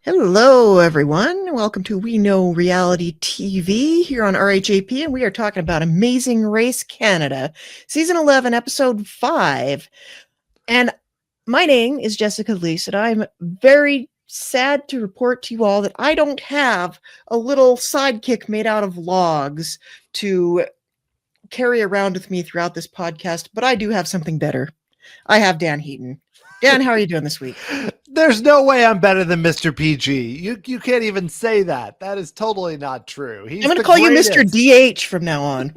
Hello, everyone. Welcome to We Know Reality TV here on RHAP, and we are talking about Amazing Race Canada, Season 11, Episode 5. And my name is Jessica Liese, and I'm very sad to report to you all that I don't have a little sidekick made out of logs to carry around with me throughout this podcast, but I do have something better. I have Dan Heaton. Dan, how are you doing this week? There's no way I'm better than Mr. PG. You can't even say that. That is totally not true. I'm going to call you Mr. DH from now on.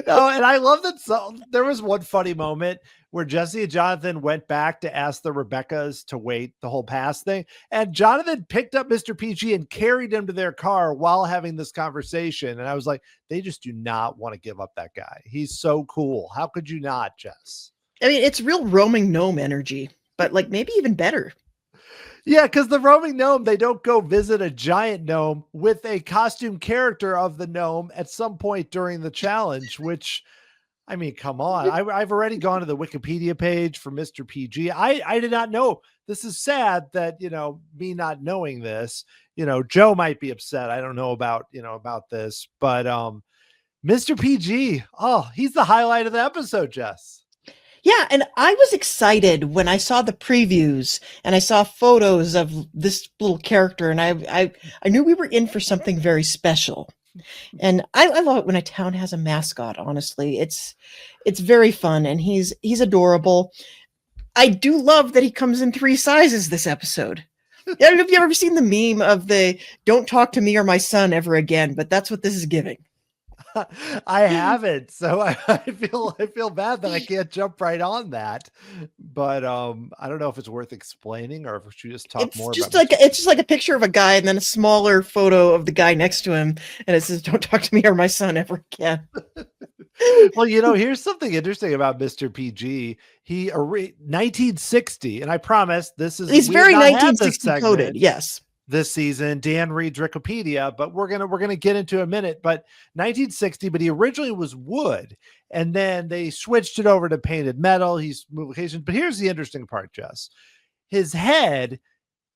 No, and I love that. So there was one funny moment where Jesse and Jonathan went back to ask the Rebeccas to wait the whole pass thing. And Jonathan picked up Mr. PG and carried him to their car while having this conversation. And I was like, they just do not want to give up that guy. He's so cool. How could you not, Jess? I mean, it's real roaming gnome energy, but like maybe even better. Yeah, because the roaming gnome, they don't go visit a giant gnome with a costume character of the gnome at some point during the challenge, which, I mean, come on. I've already gone to the Wikipedia page for Mr. PG. I did not know. This is sad that, me not knowing this, Joe might be upset. I don't know about this, but Mr. PG, oh, he's the highlight of the episode, Jess. Yeah, and I was excited when I saw the previews and I saw photos of this little character, and I knew we were in for something very special. And I love it when a town has a mascot, honestly. It's very fun, and he's adorable. I do love that he comes in 3 sizes this episode. Have you ever seen the meme of the "Don't talk to me or my son ever again"? But that's what this is giving. I haven't, so I feel bad that I can't jump right on that. But I don't know if it's worth explaining or if we should just talk more. It's just like a picture of a guy and then a smaller photo of the guy next to him, and it says, "Don't talk to me or my son ever again." Well, here's something interesting about Mr. PG. He 1960, and I promise he's very 1960 coded. Yes. This season, Dan reads Wikipedia, but we're gonna get into a minute. But 1960, but he originally was wood, and then they switched it over to painted metal. He's moved locations, but here's the interesting part, Jess. His head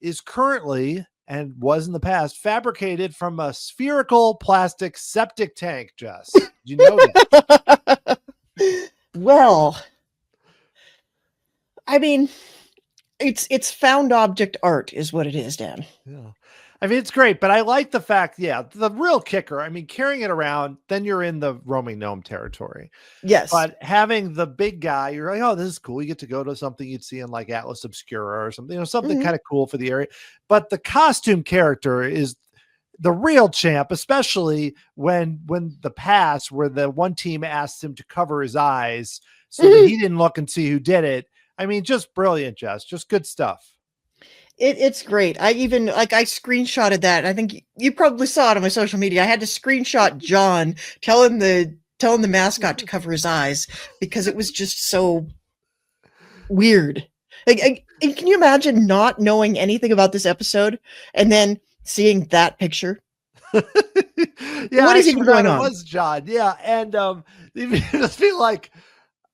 is currently, and was in the past, fabricated from a spherical plastic septic tank. Jess, did you know that? Well, I mean, it's found object art is what it is, Dan. Yeah. I mean, it's great, but I like the fact, the real kicker, I mean, carrying it around, then you're in the roaming gnome territory. Yes. But having the big guy, you're like, oh, this is cool. You get to go to something you'd see in like Atlas Obscura or something, something kind of cool for the area. But the costume character is the real champ, especially when the pass where the one team asked him to cover his eyes so that he didn't look and see who did it. I mean, just brilliant, Jess. Just good stuff. It's great. I even I screenshotted that. I think you probably saw it on my social media. I had to screenshot John telling the mascot to cover his eyes because it was just so weird. Like, can you imagine not knowing anything about this episode and then seeing that picture? Yeah, what is even going on? It was John. Yeah, and just be like,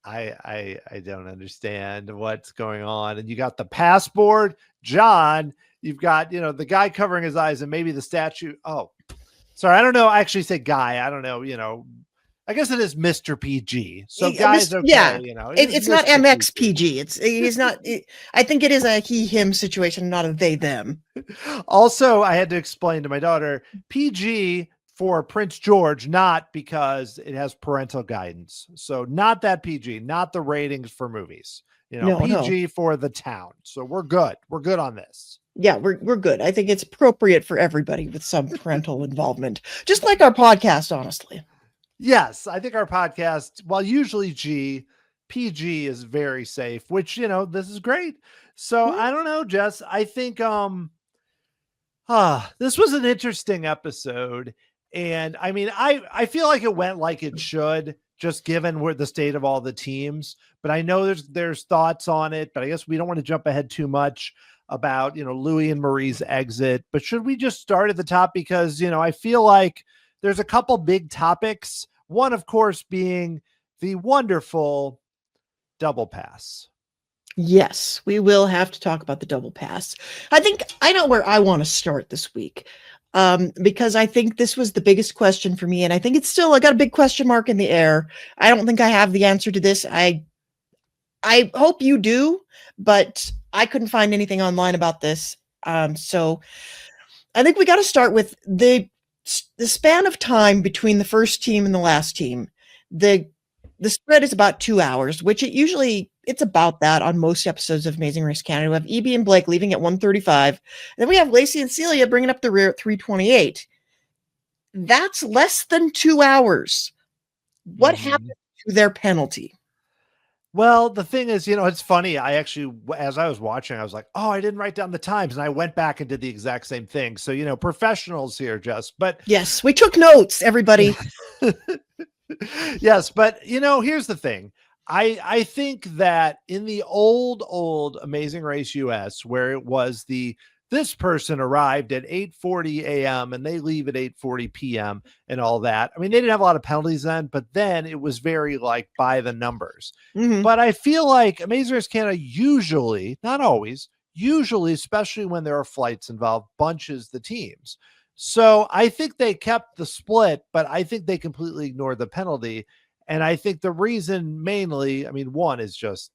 I don't understand what's going on. And you got the passport, John, you've got, the guy covering his eyes and maybe the statue. Oh, sorry. I don't know. I actually say guy. I don't know. I guess it is Mr. PG. So guys, okay, yeah, it's not MXPG. He's not, I think it is a he, him situation, not a they, them. Also, I had to explain to my daughter, PG for Prince George, not because it has parental guidance. So not that PG, not the ratings for movies, PG for the town. So we're good. We're good on this. Yeah, we're good. I think it's appropriate for everybody with some parental involvement, just like our podcast, honestly. Yes, I think our podcast, while usually PG is very safe, which, this is great. So I don't know, Jess, I think this was an interesting episode. And I mean, I feel like it went like it should, just given where the state of all the teams. But I know there's thoughts on it, but I guess we don't want to jump ahead too much about, Louis and Marie's exit. But should we just start at the top? Because, I feel like there's a couple big topics. One, of course, being the wonderful double pass. Yes, we will have to talk about the double pass. I think I know where I want to start this week. Because I think this was the biggest question for me, and I think it's still I got a big question mark in the air. I don't think I have the answer to this. I hope you do, but I couldn't find anything online about this. So I think we got to start with the span of time between the first team and the last team. The the spread is about 2 hours, which it's about that on most episodes of Amazing Race Canada. We have EB and Blake leaving at 1:35. Then we have Lacey and Celia bringing up the rear at 3:28. That's less than 2 hours. What happened to their penalty? Well, the thing is, it's funny. I actually, as I was watching, I was like, oh, I didn't write down the times. And I went back and did the exact same thing. So, professionals here, Jess. But Yes, we took notes, everybody. yes. But, here's the thing. I think that in the old Amazing Race US, where it was this person arrived at 8:40 a.m. and they leave at 8:40 p.m. and all that. I mean, they didn't have a lot of penalties then, but then it was very like by the numbers. Mhm. But I feel like Amazing Race Canada usually, not always, usually, especially when there are flights involved, bunches the teams. So I think they kept the split, but I think they completely ignored the penalty. And I think the reason mainly, I mean, one is just,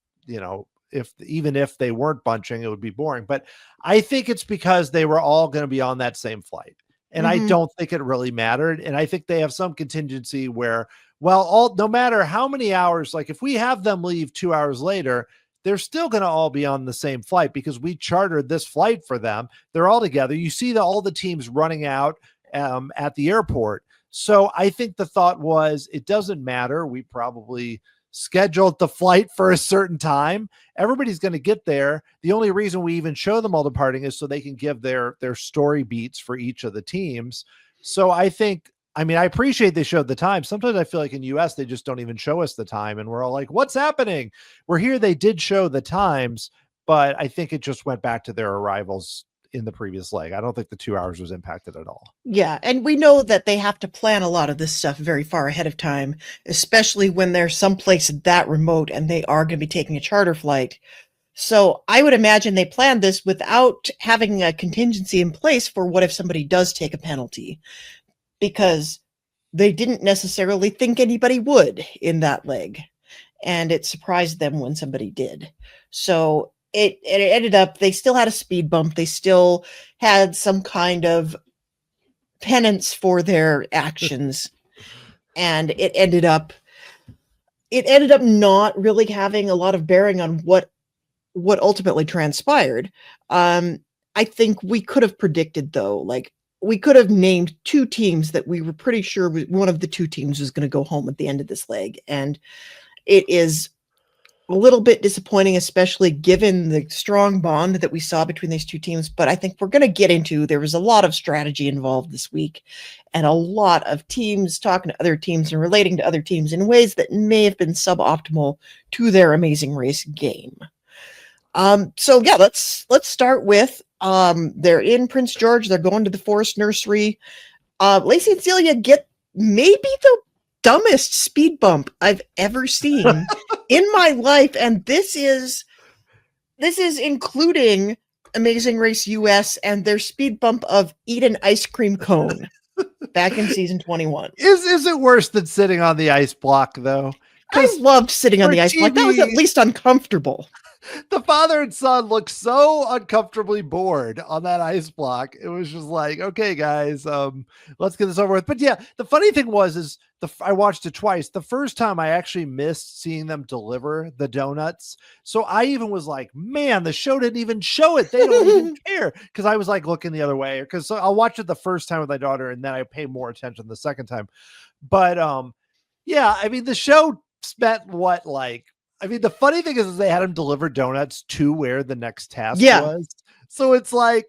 even if they weren't bunching, it would be boring. But I think it's because they were all going to be on that same flight. And I Mhm. don't think it really mattered. And I think they have some contingency where, well, no matter how many hours, like if we have them leave 2 hours later, they're still going to all be on the same flight because we chartered this flight for them. They're all together. You see all the teams running out at the airport. So I think the thought was, it doesn't matter. We probably scheduled the flight for a certain time. Everybody's going to get there. The only reason we even show them all departing is so they can give their story beats for each of the teams. So I appreciate they showed the time. Sometimes I feel like in US, they just don't even show us the time. And we're all like, what's happening? We're here. They did show the times, but I think it just went back to their arrivals in the previous leg. I don't think the 2 hours was impacted at all. Yeah, and we know that they have to plan a lot of this stuff very far ahead of time, especially when they're someplace that remote and they are going to be taking a charter flight. So I would imagine they planned this without having a contingency in place for what if somebody does take a penalty, because they didn't necessarily think anybody would in that leg. And it surprised them when somebody did. So it ended up, they still had a speed bump. They still had some kind of penance for their actions. And it ended up not really having a lot of bearing on what ultimately transpired. I think we could have predicted, though, like we could have named two teams that we were pretty sure one of the two teams was going to go home at the end of this leg. And it is a little bit disappointing, especially given the strong bond that we saw between these two teams. But I think we're going to get into, there was a lot of strategy involved this week and a lot of teams talking to other teams and relating to other teams in ways that may have been suboptimal to their Amazing Race game. So yeah, let's start with, they're in Prince George. They're going to the Forest Nursery. Lacey and Celia get maybe the dumbest speed bump I've ever seen in my life. And this is including Amazing Race US and their speed bump of eat an ice cream cone back in season 21. Is it worse than sitting on the ice block though? I loved sitting on the ice block. That was at least uncomfortable. The father and son looked so uncomfortably bored on that ice block. It was just like, okay, guys, let's get this over with. But yeah, the funny thing is I watched it twice. The first time I actually missed seeing them deliver the donuts. So I even was like, man, the show didn't even show it. They don't even care. Cause I was like looking the other way, because I'll watch it the first time with my daughter and then I pay more attention the second time. But yeah, I mean, the show spent the funny thing is they had him deliver donuts to where the next task was. So it's like,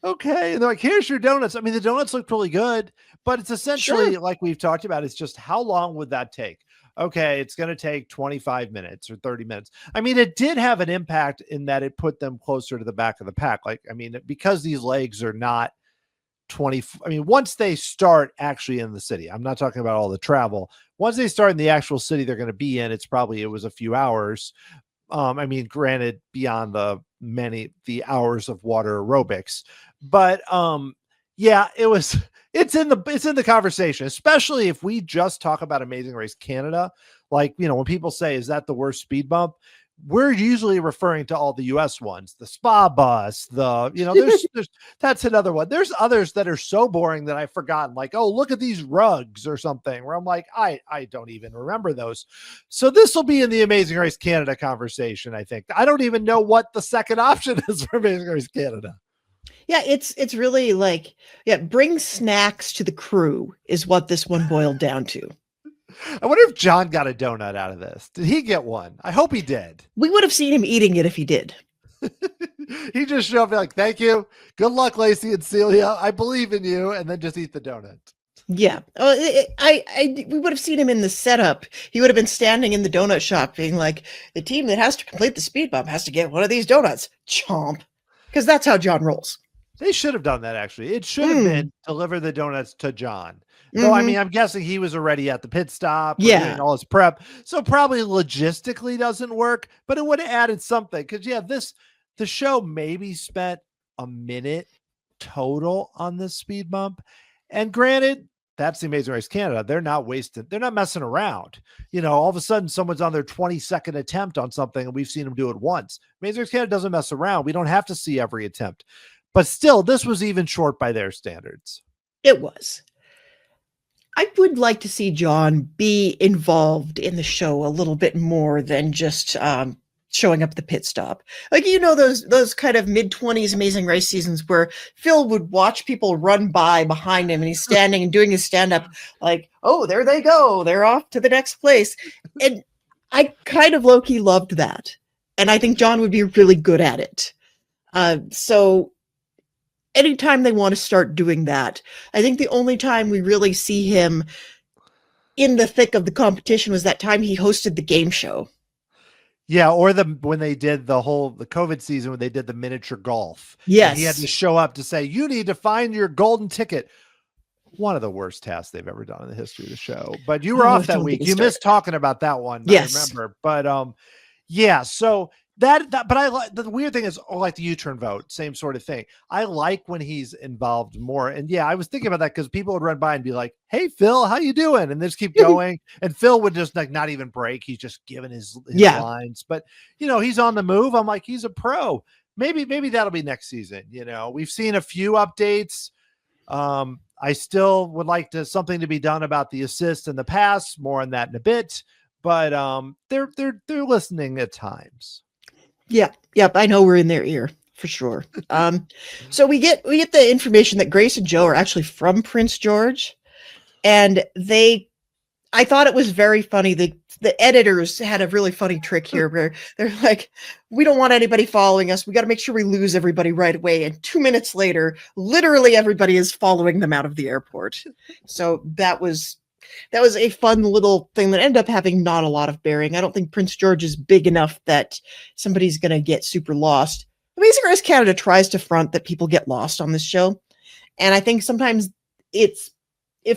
okay. And they're like, here's your donuts. I mean, the donuts look really good, but it's essentially like we've talked about. It's just, how long would that take? Okay. It's going to take 25 minutes or 30 minutes. I mean, it did have an impact in that it put them closer to the back of the pack. Like, I mean, because these legs are not once they start actually in the city, I'm not talking about all the travel. Once they start in the actual city they're going to be in, it was a few hours. I mean, granted, beyond the hours of water aerobics, but yeah, it's in the conversation, especially if we just talk about Amazing Race Canada. Like, when people say, is that the worst speed bump? We're usually referring to all the US ones, the spa bus, there's that's another one. There's others that are so boring that I've forgotten, like, oh, look at these rugs or something, where I'm like, I don't even remember those. So this will be in the Amazing Race Canada conversation, I think. I don't even know what the second option is for Amazing Race Canada. Yeah, it's really like, bring snacks to the crew is what this one boiled down to. I wonder if John got a donut out of this. Did he get one? I hope he did. We would have seen him eating it if he did. He just showed up like, thank you. Good luck, Lacey and Celia. I believe in you. And then just eat the donut. Yeah. We would have seen him in the setup. He would have been standing in the donut shop being like, the team that has to complete the speed bump has to get one of these donuts. Chomp. Because that's how John rolls. They should have done that, actually. It should have been deliver the donuts to John. Though, I mean, I'm guessing he was already at the pit stop, doing all his prep. So probably logistically doesn't work, but it would have added something. Because, the show maybe spent a minute total on this speed bump. And granted, that's the Amazing Race Canada. They're not wasting. They're not messing around. All of a sudden someone's on their 22nd attempt on something and we've seen them do it once. Amazing Race Canada doesn't mess around. We don't have to see every attempt. But still, this was even short by their standards. It was. I would like to see John be involved in the show a little bit more than just showing up at the pit stop. Like, those kind of mid-20s Amazing Race seasons where Phil would watch people run by behind him and he's standing and doing his stand-up like, oh, there they go. They're off to the next place. And I kind of low-key loved that. And I think John would be really good at it. So anytime they want to start doing that, I think the only time we really see him in the thick of the competition was that time he hosted the game show. Yeah, or when they did the COVID season when they did the miniature golf. Yes. He had to show up to say, you need to find your golden ticket. One of the worst tasks they've ever done in the history of the show. But you were off that week. You missed talking about that one. Yes. I remember. But yeah, so but I like the weird thing is like the U-turn vote, same sort of thing. I like when he's involved more. And yeah, I was thinking about that because people would run by and be like, hey, Phil, how you doing? And they just keep going. And Phil would just like not even break. He's just giving his lines. But he's on the move. I'm like, he's a pro. Maybe that'll be next season. We've seen a few updates. I still would like something to be done about the assists and the pass. More on that in a bit. But they're listening at times. Yeah. Yep. I know we're in their ear for sure. So we get the information that Grace and Joe are actually from Prince George, and I thought it was very funny. The editors had a really funny trick here where they're like, we don't want anybody following us. We got to make sure we lose everybody right away. And 2 minutes later, literally everybody is following them out of the airport. So that was a fun little thing that ended up having not a lot of bearing. I don't think Prince George is big enough that somebody's going to get super lost. Amazing Race Canada tries to front that people get lost on this show. And I think sometimes if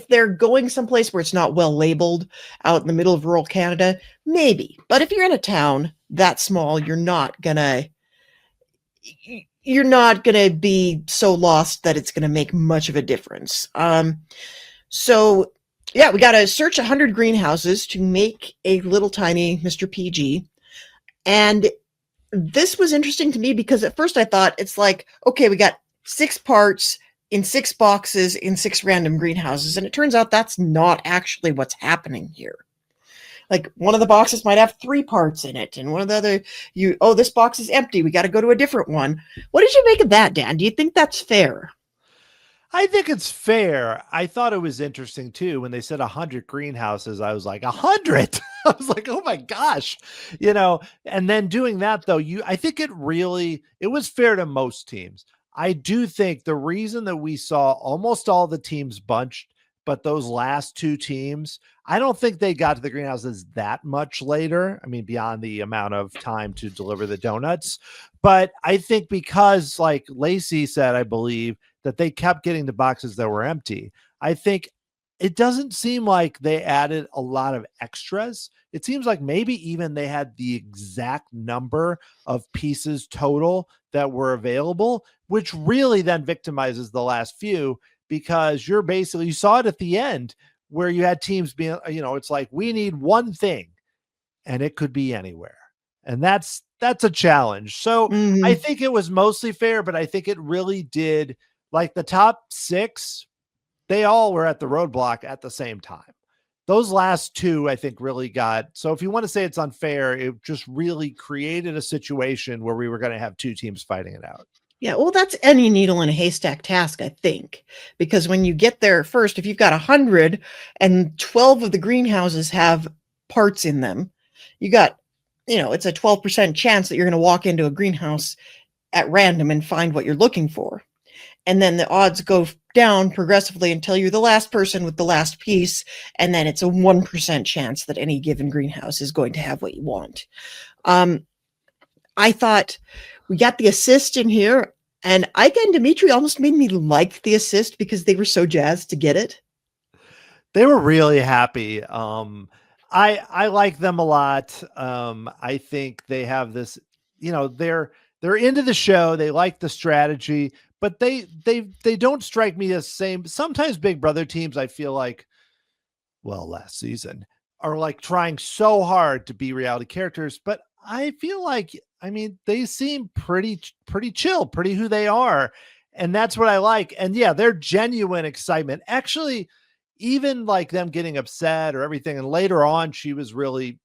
they're going someplace where it's not well labeled out in the middle of rural Canada, maybe. But if you're in a town that small, you're not going to be so lost that it's going to make much of a difference. So yeah, we got to search 100 greenhouses to make a little tiny Mr. PG. And this was interesting to me because at first I thought it's like, okay, we got 6 parts in 6 boxes in 6 random greenhouses. And it turns out that's not actually what's happening here. Like one of the boxes might have 3 parts in it. And one of the other, this box is empty. We got to go to a different one. What did you make of that, Dan? Do you think that's fair? I think it's fair. I thought it was interesting too. When they said 100 greenhouses, I was like, 100. I was like, oh my gosh, and then doing that though, I think it was fair to most teams. I do think the reason that we saw almost all the teams bunched, but those last 2 teams, I don't think they got to the greenhouses that much later. I mean, beyond the amount of time to deliver the donuts, but I think because like Lacey said, I believe that they kept getting the boxes that were empty. I think it doesn't seem like they added a lot of extras. It seems like maybe even they had the exact number of pieces total that were available, which really then victimizes the last few, because you saw it at the end where you had teams being, it's like, we need one thing and it could be anywhere. And that's a challenge. So I Mhm. think it was mostly fair, but I think it really did, like the top 6, they all were at the roadblock at the same time. Those last 2, I think, really so if you want to say it's unfair, it just really created a situation where we were going to have 2 teams fighting it out. Yeah, well, that's any needle in a haystack task, I think, because when you get there first, if you've got 100 and 12 of the greenhouses have parts in them, you got, it's a 12% chance that you're going to walk into a greenhouse at random and find what you're looking for. And then the odds go down progressively until you're the last person with the last piece, and then it's a 1% chance that any given greenhouse is going to have what you want. I thought we got the assist in here, and Ika and Dimitri almost made me like the assist because they were so jazzed to get it. They were really happy. I like them a lot. I think they have this, they're into the show. They like the strategy, but they don't strike me as same. Sometimes Big Brother teams, I feel like, well, last season, are like trying so hard to be reality characters, but I feel like, they seem pretty chill, pretty who they are. And that's what I like. And yeah, they're genuine excitement. Actually, even like them getting upset or everything. And later on, she was really,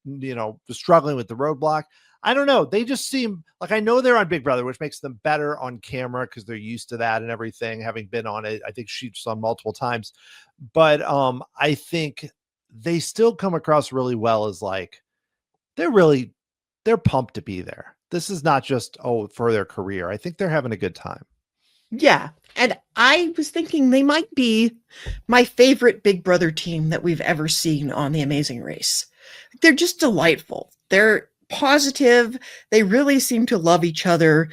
struggling with the roadblock. I don't know. They just seem like, I know they're on Big Brother, which makes them better on camera because they're used to that and everything, having been on it. I think she's on multiple times, but I think they still come across really well as like, they're pumped to be there. This is not just, for their career. I think they're having a good time. Yeah. And I was thinking they might be my favorite Big Brother team that we've ever seen on The Amazing Race. They're just delightful. They're positive. They really seem to love each other.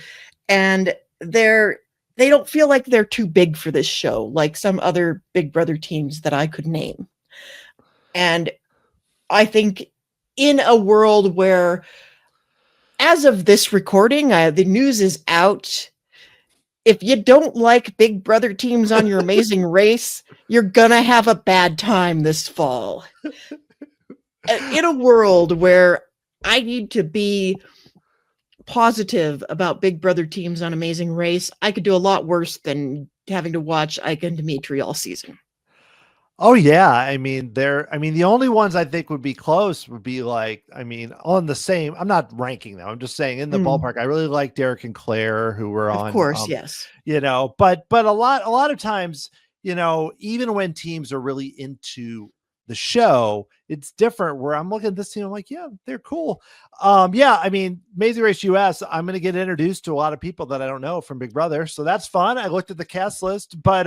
And they don't feel like they're too big for this show, like some other Big Brother teams that I could name. And I think in a world where, as of this recording, the news is out. If you don't like Big Brother teams on Your Amazing Race, you're gonna have a bad time this fall. In a world where I need to be positive about Big Brother teams on Amazing Race, I could do a lot worse than having to watch Ika and Dimitri all season. Oh yeah. The only ones I think would be close would be like, on the same, I'm not ranking them. I'm just saying in the ballpark. I really like Derek and Claire, who were on, of course, yes. But a lot of times, even when teams are really into the show, it's different where I'm looking at this team. I'm like, yeah, they're cool. Amazing Race US, I'm going to get introduced to a lot of people that I don't know from Big Brother. So that's fun. I looked at the cast list, but,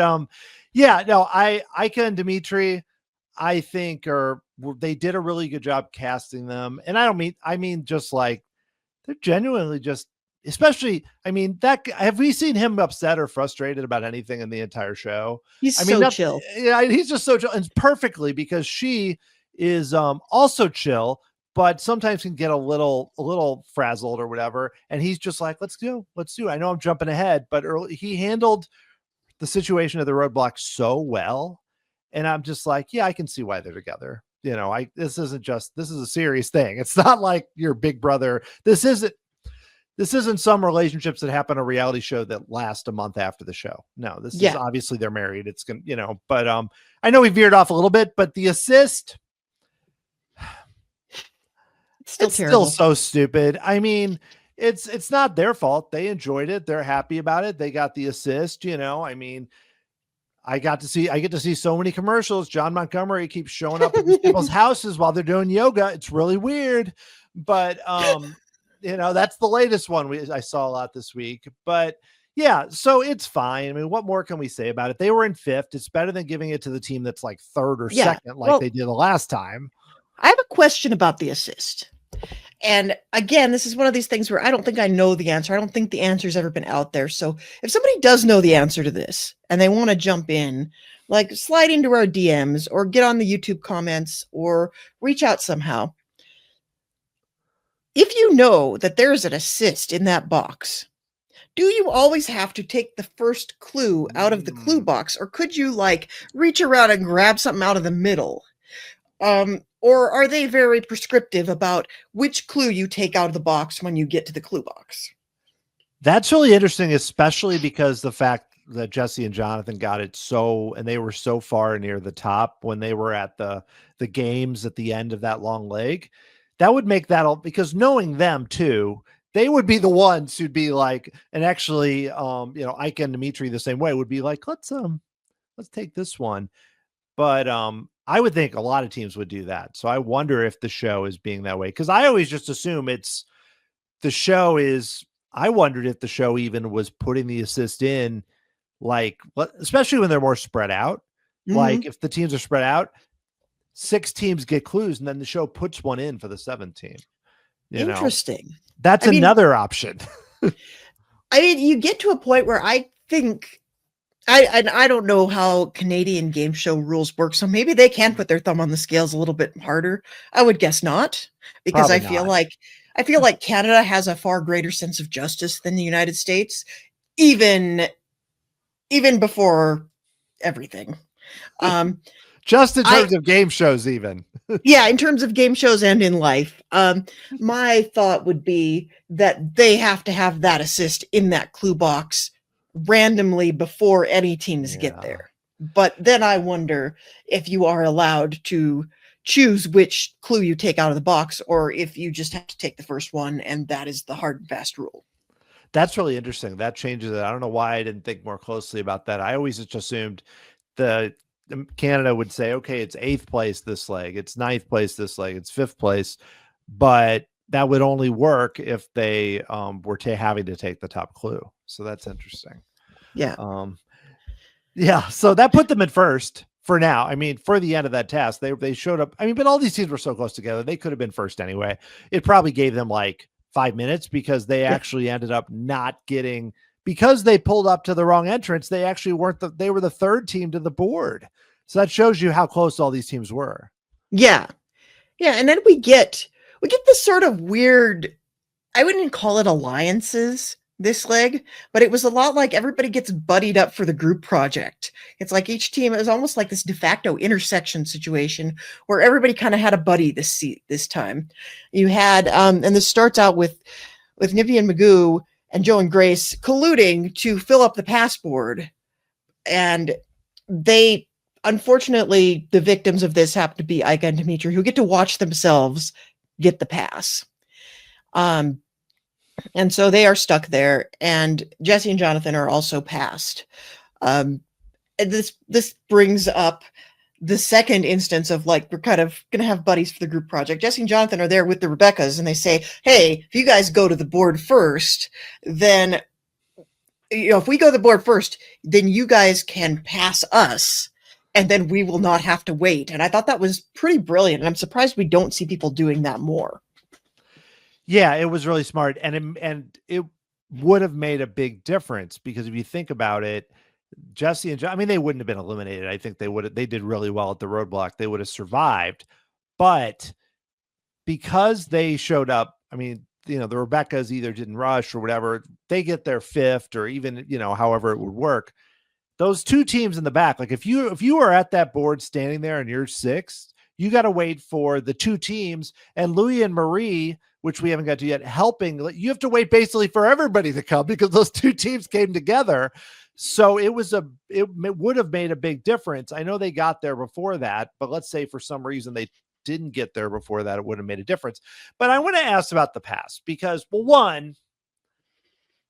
yeah, no, Ika and Dimitri, I think they did a really good job casting them. And I mean, just like, they're genuinely just, especially, have we seen him upset or frustrated about anything in the entire show? He's so chill. Yeah, he's just so chill, and perfectly, because she is also chill, but sometimes can get a little frazzled or whatever. And he's just like, let's do. I know I'm jumping ahead, but he handled the situation of the roadblock so well. And I'm just like, yeah, I can see why they're together. This is a serious thing. It's not like your Big Brother. This isn't some relationships that happen on a reality show that last a month after the show. No, this is obviously they're married. It's going to, but I know we veered off a little bit, but the assist, it's still so stupid. It's not their fault. They enjoyed it. They're happy about it. They got the assist, I get to see so many commercials. John Montgomery keeps showing up at these people's houses while they're doing yoga. It's really weird, but that's the latest one I saw a lot this week. But yeah, so it's fine. What more can we say about it? They were in 5th. It's better than giving it to the team that's like 3rd or 2nd, like they did the last time. I have a question about the assist. And again, this is one of these things where I don't think I know the answer. I don't think the answer's ever been out there. So if somebody does know the answer to this and they want to jump in, like slide into our DMs or get on the YouTube comments or reach out somehow. If you know that there's an assist in that box, do you always have to take the first clue out of the clue box, or could you like reach around and grab something out of the middle? Or are they very prescriptive about which clue you take out of the box when you get to the clue box? That's really interesting, especially because the fact that Jesse and Jonathan got it and they were so far near the top when they were at the games at the end of that long leg. That would make that all, because knowing them too, they would be the ones who'd be like, and actually, Ike and Dimitri the same way would be like, let's take this one. But I would think a lot of teams would do that. So I wonder if the show is being that way. Cause I always just assume I wondered if the show even was putting the assist in, like, especially when they're more spread out. Mm-hmm. Like if the teams are spread out, 6 teams get clues and then the show puts one in for the 7th team. Interesting. That's another option. I mean, you get to a point where I think I don't know how Canadian game show rules work, so maybe they can put their thumb on the scales a little bit harder. I would guess not, because I feel like Canada has a far greater sense of justice than the United States, even before everything. Just in terms of game shows, even. Yeah, in terms of game shows and in life. My thought would be that they have to have that assist in that clue box randomly before any teams get there. But then I wonder if you are allowed to choose which clue you take out of the box, or if you just have to take the first one and that is the hard and fast rule. That's really interesting. That changes it. I don't know why I didn't think more closely about that. I always just assumed Canada would say, okay, it's 8th place this leg, it's 9th place this leg, it's 5th place, but that would only work if they were having to take the top clue. So that's interesting. Yeah. So that put them at first for now. I mean, for the end of that task, they showed up. I mean, but all these teams were so close together, they could have been first anyway. It probably gave them like 5 minutes because they actually ended up not getting, because they pulled up to the wrong entrance. They actually they were the 3rd team to the board. So that shows you how close all these teams were. Yeah. Yeah. And then we get this sort of weird, I wouldn't call it alliances this leg, but it was a lot like everybody gets buddied up for the group project. It's like each team, it was almost like this de facto intersection situation where everybody kind of had a buddy this time. You had, and this starts out with Nippy and Magoo and Joe and Grace colluding to fill up the passboard. And they, unfortunately, the victims of this happen to be Ika and Dimitri, who get to watch themselves get the pass. And so they are stuck there, and Jesse and Jonathan are also passed. And this brings up the second instance of like, we're kind of going to have buddies for the group project. Jesse and Jonathan are there with the Rebeccas, and they say, hey, if you guys go to the board first, then, if we go to the board first, then you guys can pass us, and then we will not have to wait. And I thought that was pretty brilliant, and I'm surprised we don't see people doing that more. Yeah, it was really smart, and it would have made a big difference, because if you think about it, Jesse and John, I mean, they wouldn't have been eliminated. I think they did really well at the roadblock. They would have survived, but because they showed up, I mean, the Rebeccas either didn't rush or whatever, they get their 5th, or even, however it would work. Those 2 teams in the back, like if you are at that board standing there and you're 6th, you got to wait for the 2 teams, and Louis and Marie, which we haven't got to yet, helping. You have to wait basically for everybody to come, because those 2 teams came together. So it would have made a big difference. I know they got there before that, but let's say for some reason they didn't get there before that, it would have made a difference. But I want to ask about the pass, because, well, one,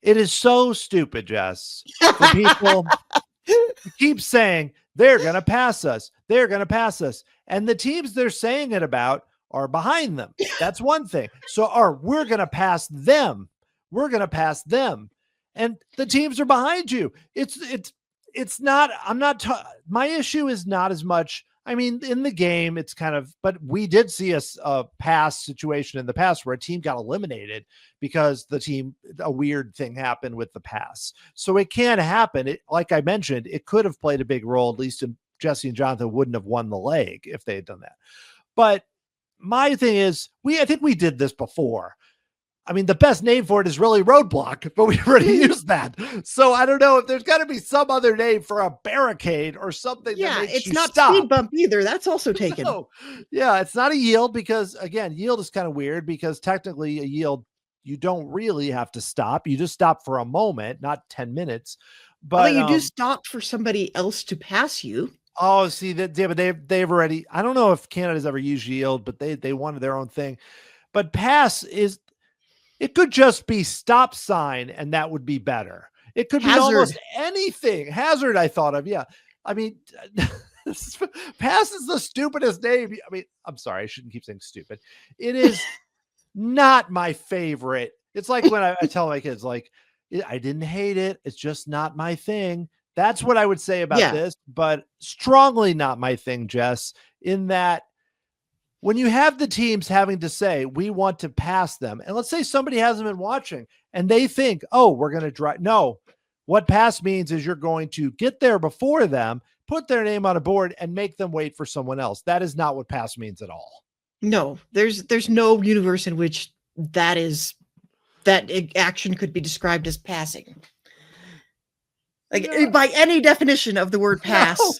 it is so stupid, Jess, for people who keep saying they're going to pass us. They're going to pass us. And the teams they're saying it about are behind them. That's one thing. So we're going to pass them. We're going to pass them. And the teams are behind you. It's not, my issue is not as much. I mean, in the game, it's kind of, but we did see a pass situation in the past where a team got eliminated because a weird thing happened with the pass. So it can happen. Like I mentioned, it could have played a big role, at least in Jesse and Jonathan wouldn't have won the leg if they had done that. But my thing is, I think we did this before. I mean, the best name for it is really Roadblock, but we already used that. So I don't know if there's got to be some other name for a barricade or something. Yeah, that makes it's you not stop. speed bump either. That's also taken. No. Yeah, it's not a yield because, again, yield is kind of weird because technically a yield, you don't really have to stop. You just stop for a moment, not 10 minutes. But although you do stop for somebody else to pass you. Oh, see that, yeah, but they've already. I don't know if Canada's ever used yield, but they wanted their own thing. But pass is. It could just be stop sign, and that would be better. It could be almost anything. Hazard, I thought of. Yeah. I mean, pass is the stupidest name. I mean, I'm sorry. I shouldn't keep saying stupid. It is not my favorite. It's like when I tell my kids, like, I didn't hate it. It's just not my thing. That's what I would say about this, but strongly not my thing, Jess, in that when you have the teams having to say, we want to pass them, and let's say somebody hasn't been watching and they think, oh, we're going to drive. No, what pass means is you're going to get there before them, put their name on a board and make them wait for someone else. That is not what pass means at all. No, there's no universe in which that action could be described as passing. Like by any definition of the word pass. No.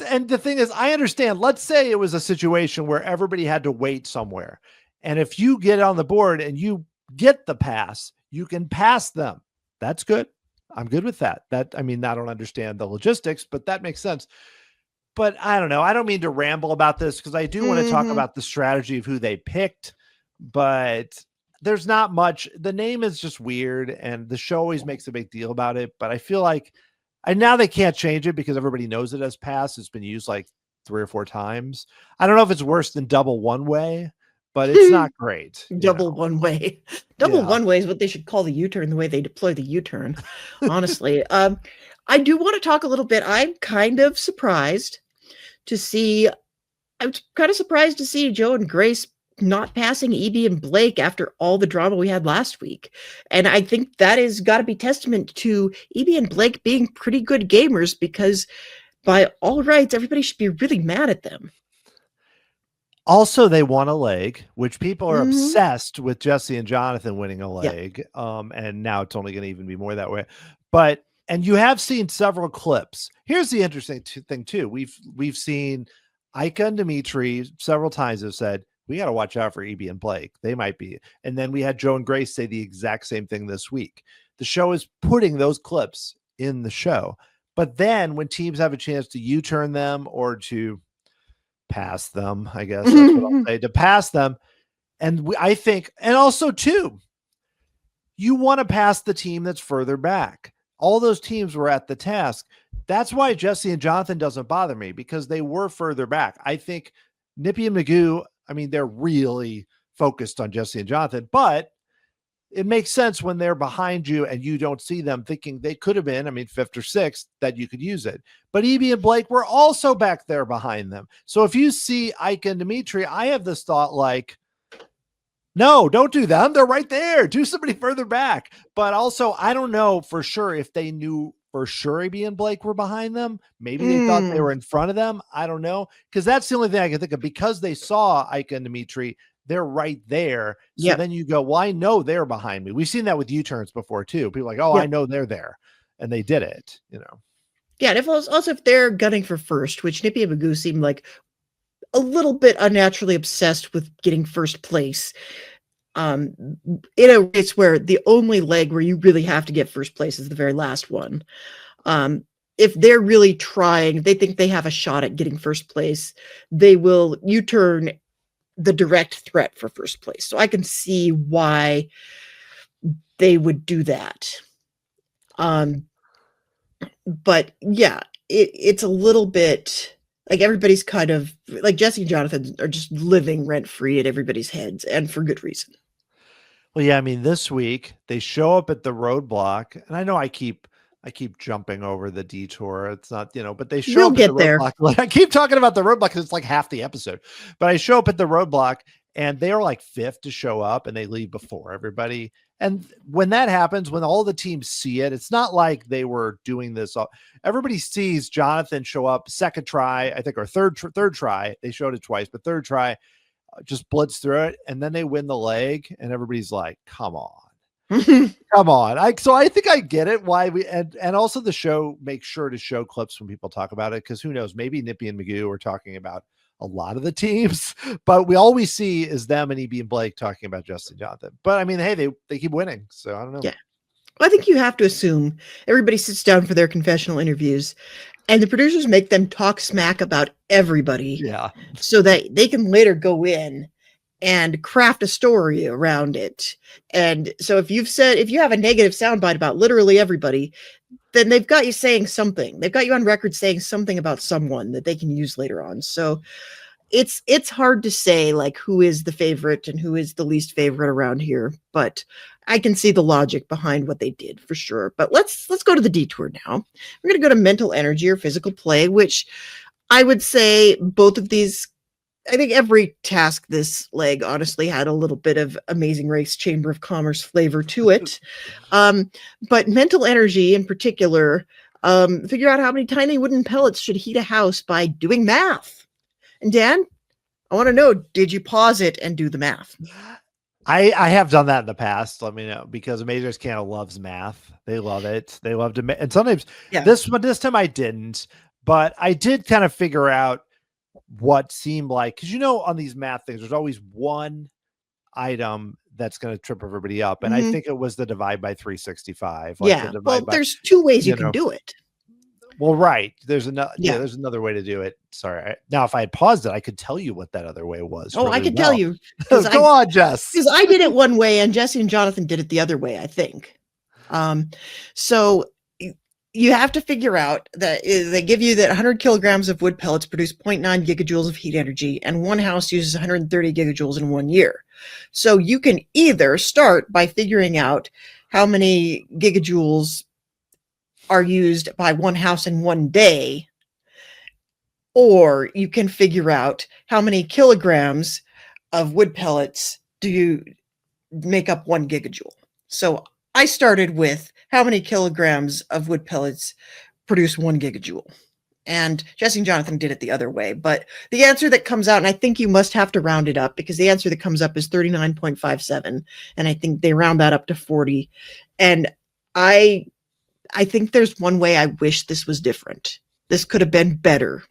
And the thing is, I understand. Let's say it was a situation where everybody had to wait somewhere. And if you get on the board and you get the pass, you can pass them. That's good. I'm good with that. I mean, I don't understand the logistics, but that makes sense. But I don't know. I don't mean to ramble about this because I do want to talk about the strategy of who they picked, but there's not much. The name is just weird and the show always makes a big deal about it. But I feel like now they can't change it because everybody knows it as pass. It's been used like 3 or 4 times. I don't know if it's worse than double one way, but it's not great. Double one way. Double one way is what they should call the U-turn, the way they deploy the U-turn. Honestly. I do want to talk a little bit. I'm kind of surprised to see Joe and Grace not passing EB and Blake after all the drama we had last week. And I think that has got to be testament to EB and Blake being pretty good gamers because by all rights, everybody should be really mad at them. Also, they won a leg, which people are obsessed with Jesse and Jonathan winning a leg. Yeah. And now it's only going to even be more that way. And you have seen several clips. Here's the interesting thing too. We've seen Ika and Dimitri several times have said, we got to watch out for EB and Blake. They might be. And then we had Joe and Grace say the exact same thing this week. The show is putting those clips in the show. But then when teams have a chance to U-turn them or to pass them, I guess that's what I'll say, to pass them. And I think, and also too, you want to pass the team that's further back. All those teams were at the task. That's why Jesse and Jonathan doesn't bother me because they were further back. I think Nippy and Magoo, I mean, they're really focused on Jesse and Jonathan, but it makes sense when they're behind you and you don't see them thinking they could have been, 5th or 6th, that you could use it. But EB and Blake were also back there behind them. So if you see Ike and Dimitri, I have this thought like, no, don't do them. They're right there. Do somebody further back. But also, I don't know for sure if they knew for sure EB and Blake were behind them. Maybe they thought they were in front of them. I don't know. Because that's the only thing I can think of. Because they saw Ike and Dimitri, they're right there. So then you go, well, I know they're behind me. We've seen that with U-turns before too. People are like, oh, I know they're there. And they did it, Yeah, and if they're gunning for first, which Nippy and Magoo seem like a little bit unnaturally obsessed with getting first place. In a race where the only leg where you really have to get first place is the very last one. If they're really trying, they think they have a shot at getting first place, they will U-turn the direct threat for first place. So I can see why they would do that. But yeah, it's a little bit like everybody's kind of like Jesse and Jonathan are just living rent free in everybody's heads, and for good reason. Well, yeah, this week they show up at the Roadblock, and I know I keep jumping over the Detour. It's not, but they show up at the Roadblock. I keep talking about the Roadblock because it's like half the episode. But I show up at the Roadblock, and they are like fifth to show up and they leave before everybody. And when that happens, when all the teams see it, it's not like they were doing this. Everybody sees Jonathan show up second try, I think, or third try. They showed it twice, but third try, just blitz through it. And then they win the leg and everybody's like, come on. Come on. So I think I get it why and also the show makes sure to show clips when people talk about it, because who knows, maybe Nippy and Magoo are talking about a lot of the teams, but we always see is them and EB and Blake talking about Justin Jonathan. But I mean, hey, they keep winning, so I don't know. Yeah, well, I think you have to assume everybody sits down for their confessional interviews and the producers make them talk smack about everybody, so that they can later go in and craft a story around it. And so if you have a negative soundbite about literally everybody, then they've got you saying something. They've got you on record saying something about someone that they can use later on. So it's hard to say like who is the favorite and who is the least favorite around here, but I can see the logic behind what they did for sure. But let's go to the detour now. We're going to go to mental energy or physical play, which I would say both of these, I think every task this leg honestly had a little bit of Amazing Race Chamber of Commerce flavor to it. But mental energy in particular, figure out how many tiny wooden pellets should heat a house by doing math. And Dan, I want to know, did you pause it and do the math? I have done that in the past. Let me know, because Amazing Race Canada loves math. They love it. They love to, and sometimes this time I didn't, but I did kind of figure out what seemed like, because on these math things there's always one item that's going to trip everybody up, and I think it was the divide by 365. There's two ways you can do it. Well, right, there's another way to do it. Sorry, now if I had paused it I could tell you what that other way was. I could tell you. Go on, Jess, because I did it one way and Jesse and Jonathan did it the other way, I think. So you have to figure out that they give you that 100 kilograms of wood pellets produce 0.9 gigajoules of heat energy, and one house uses 130 gigajoules in 1 year. So you can either start by figuring out how many gigajoules are used by one house in 1 day, or you can figure out how many kilograms of wood pellets do you make up 1 gigajoule. So I started with how many kilograms of wood pellets produce 1 gigajoule. And Jesse and Jonathan did it the other way. But the answer that comes out, and I think you must have to round it up, because the answer that comes up is 39.57. And I think they round that up to 40. And I think there's one way I wish this was different. This could have been better.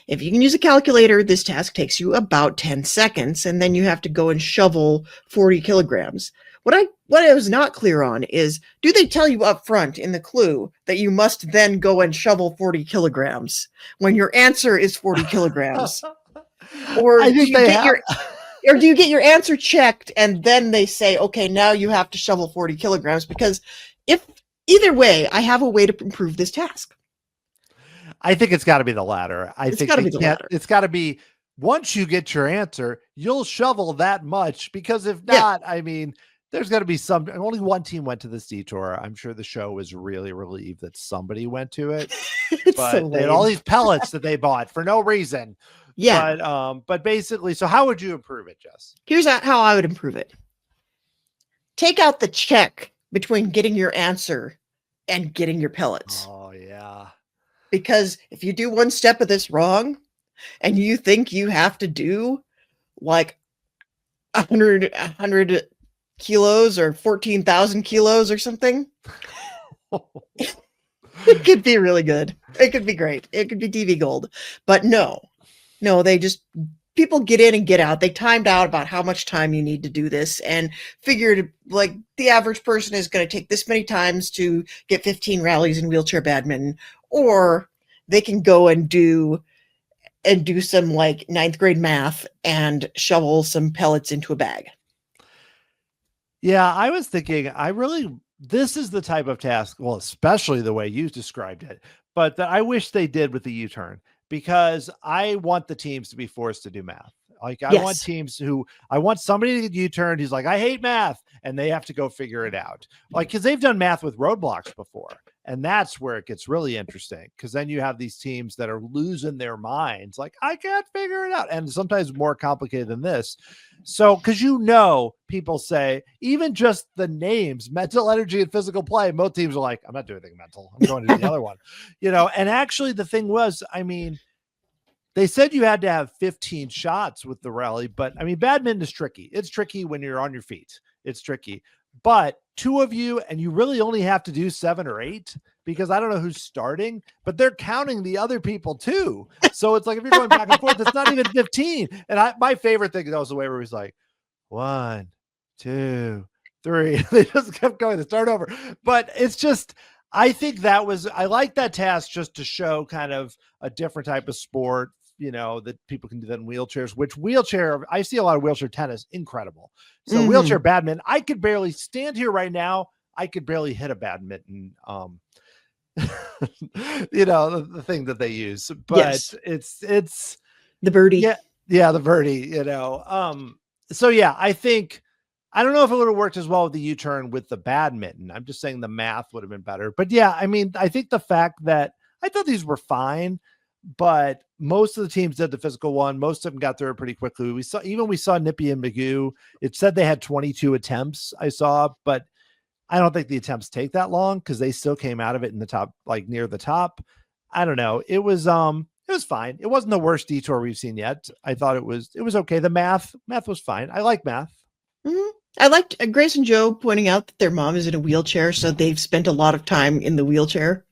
If you can use a calculator, this task takes you about 10 seconds, and then you have to go and shovel 40 kilograms. What I was not clear on is, do they tell you up front in the clue that you must then go and shovel 40 kilograms when your answer is 40 kilograms? Or do you get your answer checked and then they say, okay, now you have to shovel 40 kilograms? Because either way, I have a way to improve this task. I think it's got to be the latter. It's got to be, once you get your answer, you'll shovel that much, because if not, I mean, there's got to be only one team went to this detour. I'm sure the show was really relieved that somebody went to it. But they had all these pellets that they bought for no reason. Yeah. But basically, so how would you improve it, Jess? Here's how I would improve it. Take out the check between getting your answer and getting your pellets. Oh, yeah. Because if you do one step of this wrong and you think you have to do like 100 kilos or 14,000 kilos or something, it could be really good. It could be great. It could be TV gold. But no, people get in and get out. They timed out about how much time you need to do this and figured like the average person is going to take this many times to get 15 rallies in wheelchair badminton, or they can go and do some like 9th grade math and shovel some pellets into a bag. Yeah, I was thinking, this is the type of task, well, especially the way you described it, but that I wish they did with the U-turn, because I want the teams to be forced to do math. Like I want somebody to get U-turned who's like, I hate math, and they have to go figure it out. Like, because they've done math with roadblocks before, And that's where it gets really interesting, because then you have these teams that are losing their minds. Like, I can't figure it out. And sometimes more complicated than this. So, because people say, even just the names, mental energy and physical play, most teams are like, I'm not doing anything mental. I'm going to do the other one, and actually the thing was, they said you had to have 15 shots with the rally, but badminton is tricky. It's tricky when you're on your feet. It's tricky, but two of you, and you really only have to do 7 or 8, because I don't know who's starting, but they're counting the other people too. So it's like, if you're going back and forth, it's not even 15. And my favorite thing was the way where he's like, 1, 2, 3. They just kept going to start over. But it's just, I think I like that task just to show kind of a different type of sport, that people can do that in wheelchairs, I see a lot of wheelchair tennis, incredible. So wheelchair badminton, I could barely stand here right now. I could barely hit a badminton, the thing that they use, but yes. it's the birdie. Yeah. The birdie, so yeah, I don't know if it would have worked as well with the U-turn with the badminton. I'm just saying the math would have been better, but yeah, I think the fact that I thought these were fine, but most of the teams did the physical one. Most of them got through it pretty quickly. We saw Nippy and Magoo. It said they had 22 attempts, I saw, but I don't think the attempts take that long, because they still came out of it in the top, like near the top. I don't know. It was fine. It wasn't the worst Detour we've seen yet. I thought it was okay. The math was fine. I like math. Mm-hmm. I liked Grace and Joe pointing out that their mom is in a wheelchair, so they've spent a lot of time in the wheelchair.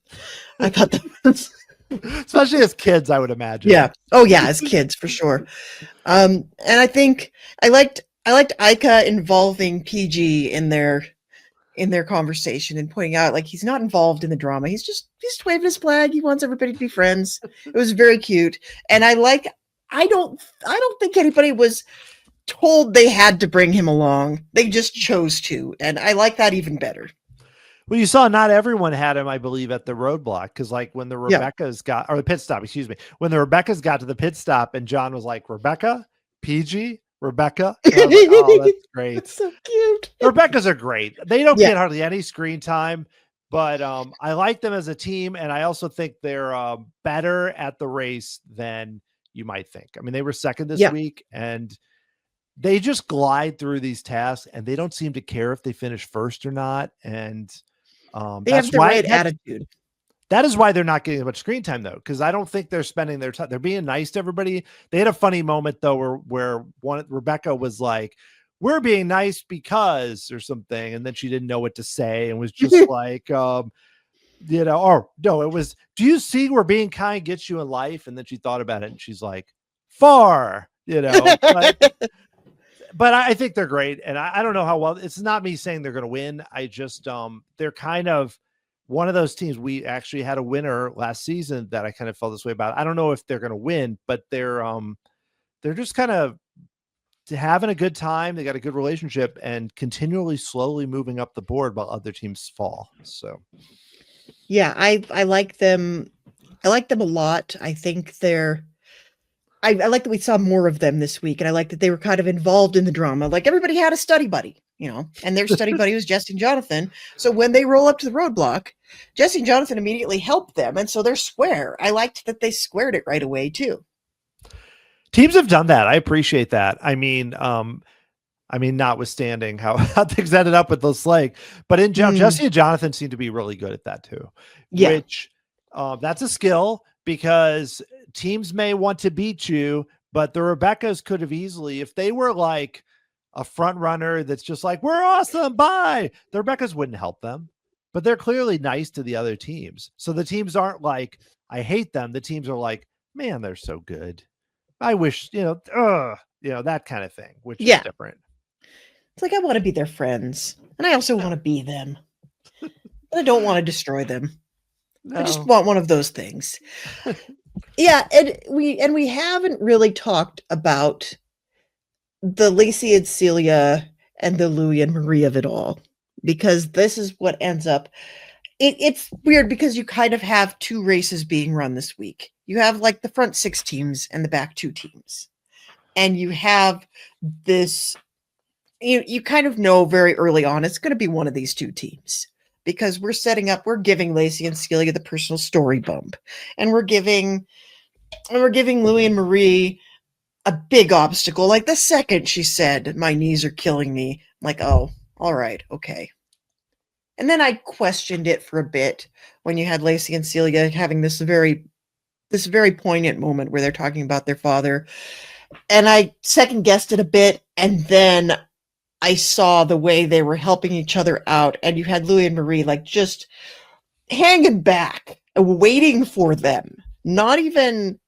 I thought that was especially as kids, I would imagine. Yeah. Oh yeah, as kids for sure. And I think I liked Ica involving PG in their conversation and pointing out, like, he's not involved in the drama. He's just waving his flag. He wants everybody to be friends. It was very cute. And I don't think anybody was told they had to bring him along. They just chose to. And I like that even better. Well, you saw not everyone had him, I believe, at the roadblock, because like when the Rebecca's or the pit stop, when the Rebecca's got to the pit stop and John was like, Rebecca, PG, Rebecca. And I was like, oh, that's great. That's so cute. The Rebeccas are great. They don't get hardly any screen time, but I like them as a team. And I also think they're better at the race than you might think. They were second this week, and they just glide through these tasks, and they don't seem to care if they finish first or not. And they have the right attitude. That is why they're not getting much screen time, though, because I don't think they're spending their time. They're being nice to everybody. They had a funny moment, though, where Rebecca was like, we're being nice because or something, and then she didn't know what to say and was just like, or no, it was, do you see where being kind gets you in life? And then she thought about it, and she's like, far, but I think they're great. And I don't know how well, it's not me saying they're going to win. I just, they're kind of one of those teams. We actually had a winner last season that I kind of felt this way about. I don't know if they're going to win, but they're just kind of having a good time. They got a good relationship and continually slowly moving up the board while other teams fall. So yeah, I like them. I like them a lot. I think I like that we saw more of them this week, and I like that they were kind of involved in the drama. Like, everybody had a study buddy, and their study buddy was Jesse and Jonathan. So when they roll up to the roadblock, Jesse and Jonathan immediately help them, and so they're square. I liked that they squared it right away too. Teams have done that. I appreciate that. Notwithstanding how things ended up with those but in Jesse and Jonathan seem to be really good at that too. Yeah. Which that's a skill, because teams may want to beat you, but the Rebeccas could have easily, if they were like a front runner that's just like, we're awesome, bye, the Rebeccas wouldn't help them. But they're clearly nice to the other teams. So the teams aren't like, I hate them. The teams are like, man, they're so good. I wish, that kind of thing, which is different. It's like, I want to be their friends, and I also want to be them. I don't want to destroy them. No. I just want one of those things. Yeah, and we haven't really talked about the Lacey and Celia and the Louie and Marie of it all, because this is what ends up. It's weird because you kind of have two races being run this week. You have like the front 6 teams and the back 2 teams. And you have this, you kind of know very early on it's going to be one of these 2 teams, because we're giving Lacey and Celia the personal story bump, and we're giving Louie and Marie a big obstacle. Like the second she said, "My knees are killing me," I'm like, oh, all right, okay. And then I questioned it for a bit when you had Lacey and Celia having this very poignant moment where they're talking about their father. And I second guessed it a bit. And then I saw the way they were helping each other out. And you had Louie and Marie like just hanging back, waiting for them. Not even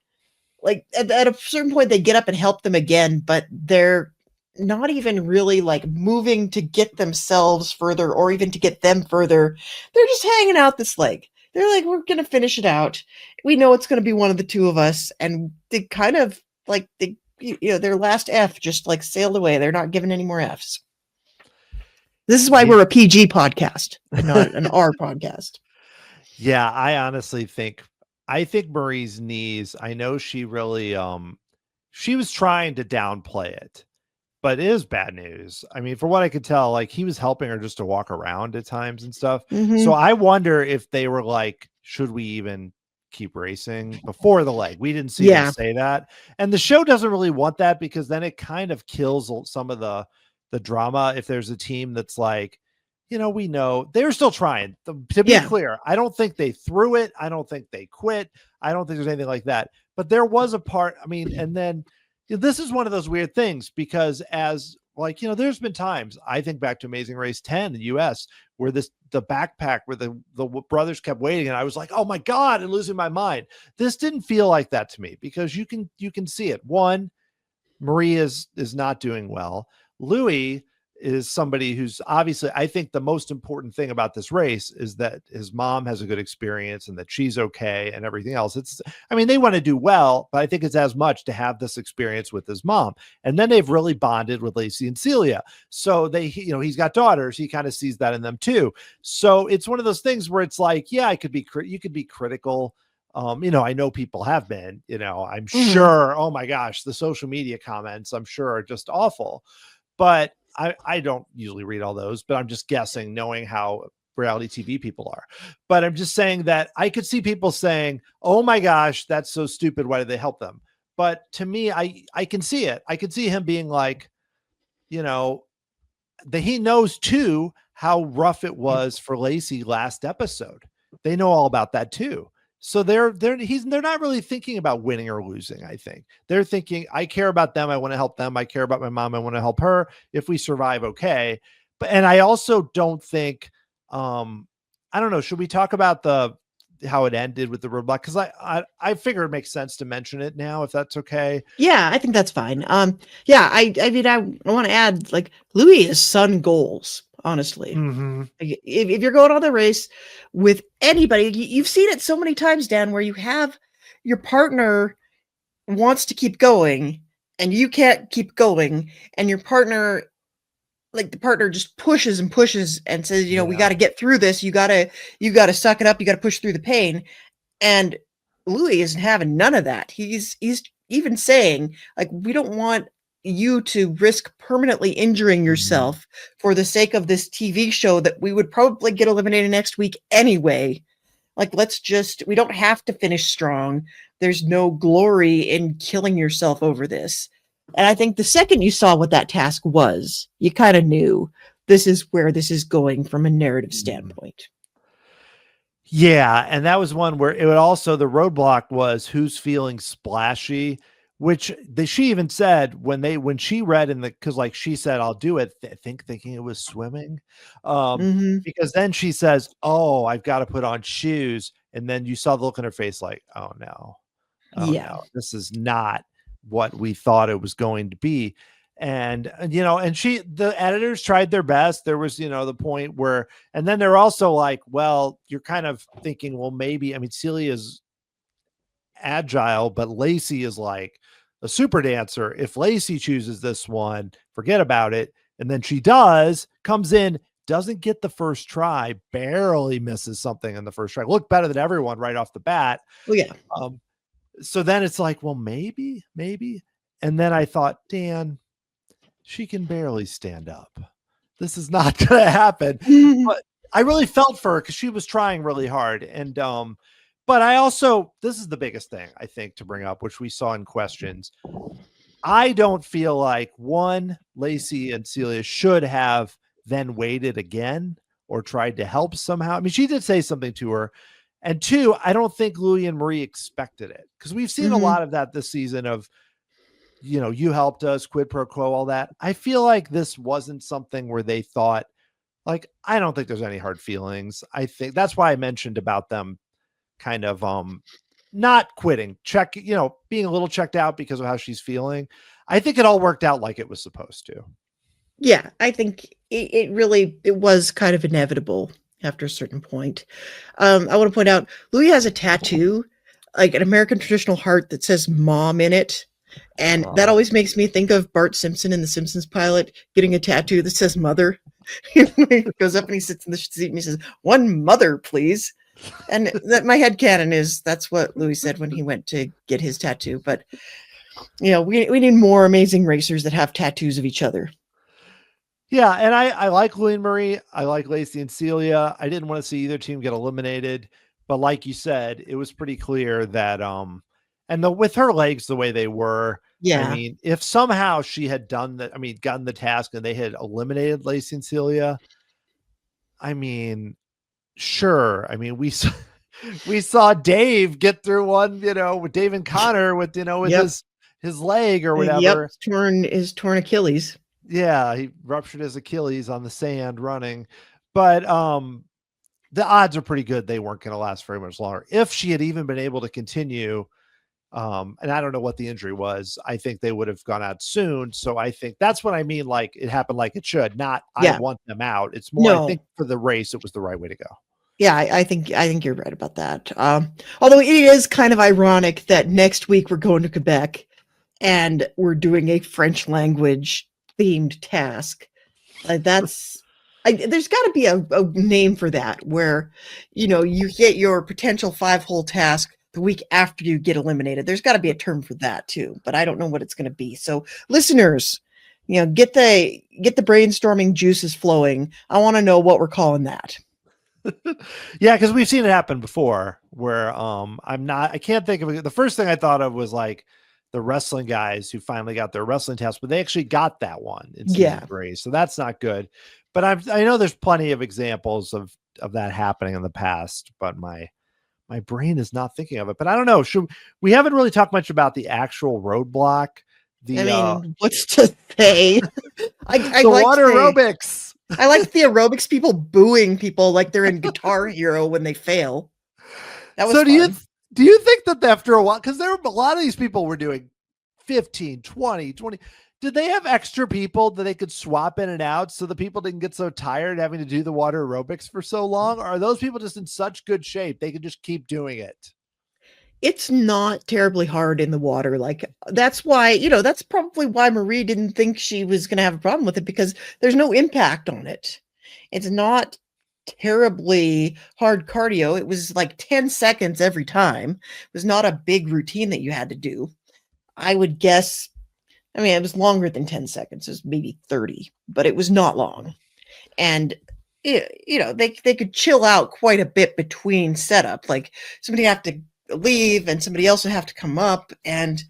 like at a certain point, they get up and help them again, but they're not even really like moving to get themselves further or even to get them further. They're just hanging out this leg. They're like, we're going to finish it out. We know it's going to be one of the two of us. And they kind of like, their last F just like sailed away. They're not giving any more Fs. This is why we're a PG podcast and not an R podcast. Yeah, I honestly think Marie's knees, I know she really she was trying to downplay it, but it is bad news. I mean, for what I could tell, like he was helping her just to walk around at times and stuff. So I wonder if they were like, should we even keep racing before the leg? We didn't see them say that. And the show doesn't really want that, because then it kind of kills some of the drama. If there's a team that's like, we know they're still trying to be clear. I don't think they threw it. I don't think they quit. I don't think there's anything like that, but there was a part, I mean, and then this is one of those weird things, because as like, there's been times, I think back to Amazing Race 10 in the US, where the backpack where the brothers kept waiting, and I was like, oh my God, and losing my mind. This didn't feel like that to me, because you can see it. One, Marie is not doing well. Louis is somebody who's obviously, I think the most important thing about this race is that his mom has a good experience and that she's okay and everything else. They want to do well, but I think it's as much to have this experience with his mom. And then they've really bonded with Lacey and Celia. So he's got daughters. He kind of sees that in them too. So it's one of those things where it's like, yeah, you could be critical. I know people have been, I'm sure, oh my gosh, the social media comments, I'm sure, are just awful. But I don't usually read all those, but I'm just guessing, knowing how reality TV people are. But I'm just saying that I could see people saying, oh my gosh, that's so stupid. Why did they help them? But to me, I can see it. I could see him being like, he knows too how rough it was for Lacey last episode. They know all about that too. So they're not really thinking about winning or losing. I think they're thinking, I care about them. I want to help them. I care about my mom. I want to help her. If we survive, okay. And I also don't think, I don't know. Should we talk about how it ended with the roadblock? Because I figure it makes sense to mention it now, if that's okay. Yeah, I think that's fine. I want to add, like, Louis is son goals, honestly. If you're going on the race with anybody, you've seen it so many times, Dan, where you have your partner wants to keep going and you can't keep going, and your partner, like the partner just pushes and pushes and says, we got to get through this. You got to suck it up. You got to push through the pain. And Louis isn't having none of that. He's even saying, like, we don't want you to risk permanently injuring yourself for the sake of this TV show that we would probably get eliminated next week anyway. Like, we don't have to finish strong. There's no glory in killing yourself over this. And I think the second you saw what that task was, you kind of knew this is where this is going from a narrative standpoint. Yeah, and that was one where it would also, the roadblock was who's feeling splashy, which she even said when she read because like she said, I'll do it, thinking it was swimming. Because then she says, oh, I've got to put on shoes. And then you saw the look on her face like, oh no, no, this is not what we thought it was going to be. And the editors tried their best. There was, the point where, and then they're also like, well, you're kind of thinking, well, maybe, Celia's agile, but Lacey is like a super dancer. If Lacey chooses this one, forget about it. And then she comes in, doesn't get the first try, barely misses something in the first try. Looked better than everyone right off the bat. Well, yeah. So then it's like, well, maybe. And then I thought, Dan, she can barely stand up. This is not going to happen. I really felt for her because she was trying really hard. And but I also, this is the biggest thing I think to bring up, which we saw in questions. I don't feel like one, Lacey and Celia should have then waited again or tried to help somehow. I mean, she did say something to her. And two, I don't think Louie and Marie expected it, because we've seen a lot of that this season of, you helped us, quid pro quo, all that. I feel like this wasn't something where they thought, like, I don't think there's any hard feelings. I think that's why I mentioned about them kind of not quitting, being a little checked out because of how she's feeling. I think it all worked out like it was supposed to. Yeah, I think it was kind of inevitable after a certain point. I want to point out, Louis has a tattoo, like an American traditional heart that says mom in it. And that always makes me think of Bart Simpson in the Simpsons pilot getting a tattoo that says mother. He goes up and he sits in the seat and he says, "One mother, please." And that my headcanon is that's what Louis said when he went to get his tattoo. But we need more amazing racers that have tattoos of each other. Yeah, and I like Louie and Marie. I like Lacey and Celia. I didn't want to see either team get eliminated, but like you said, it was pretty clear that with her legs the way they were, yeah. I mean, if somehow she had gotten the task and they had eliminated Lacey and Celia, I mean, sure. I mean, we saw Dave get through one, with Dave and Connor with his leg or whatever. His torn Achilles. Yeah, he ruptured his Achilles on the sand running. But the odds are pretty good they weren't going to last very much longer. If she had even been able to continue, and I don't know what the injury was, I think they would have gone out soon. So I think that's what I mean, like it happened like it should, not I want them out. It's more, I think for the race, it was the right way to go. Yeah, I think you're right about that. Although it is kind of ironic that next week we're going to Quebec and we're doing a French language themed task. There's got to be a name for that, where you get your potential 5-hole task the week after you get eliminated. There's got to be a term for that too, but I don't know what it's going to be. So listeners, get the brainstorming juices flowing. I want to know what we're calling that. Yeah, because we've seen it happen before where I can't think of it. The first thing I thought of was like the wrestling guys who finally got their wrestling task, but they actually got that one in season 3. So that's not good. But I know there's plenty of examples of that happening in the past, but my brain is not thinking of it. But I don't know. We haven't really talked much about the actual roadblock. What's to say? I the water aerobics. I like the aerobics people booing people like they're in Guitar Hero when they fail. That was fun. Do you think that after a while, because there were a lot of these people were doing 15, 20, did they have extra people that they could swap in and out so the people didn't get so tired having to do the water aerobics for so long? Or are those people just in such good shape they could just keep doing it? It's not terribly hard in the water. Like, that's why, that's probably why Marie didn't think she was going to have a problem with it, because there's no impact on it. It's not terribly hard cardio. It was like 10 seconds every time. It was not a big routine that you had to do. I would guess, it was longer than 10 seconds. It was maybe 30, but it was not long. And they could chill out quite a bit between setup. Like, somebody have to leave and somebody else would have to come up, and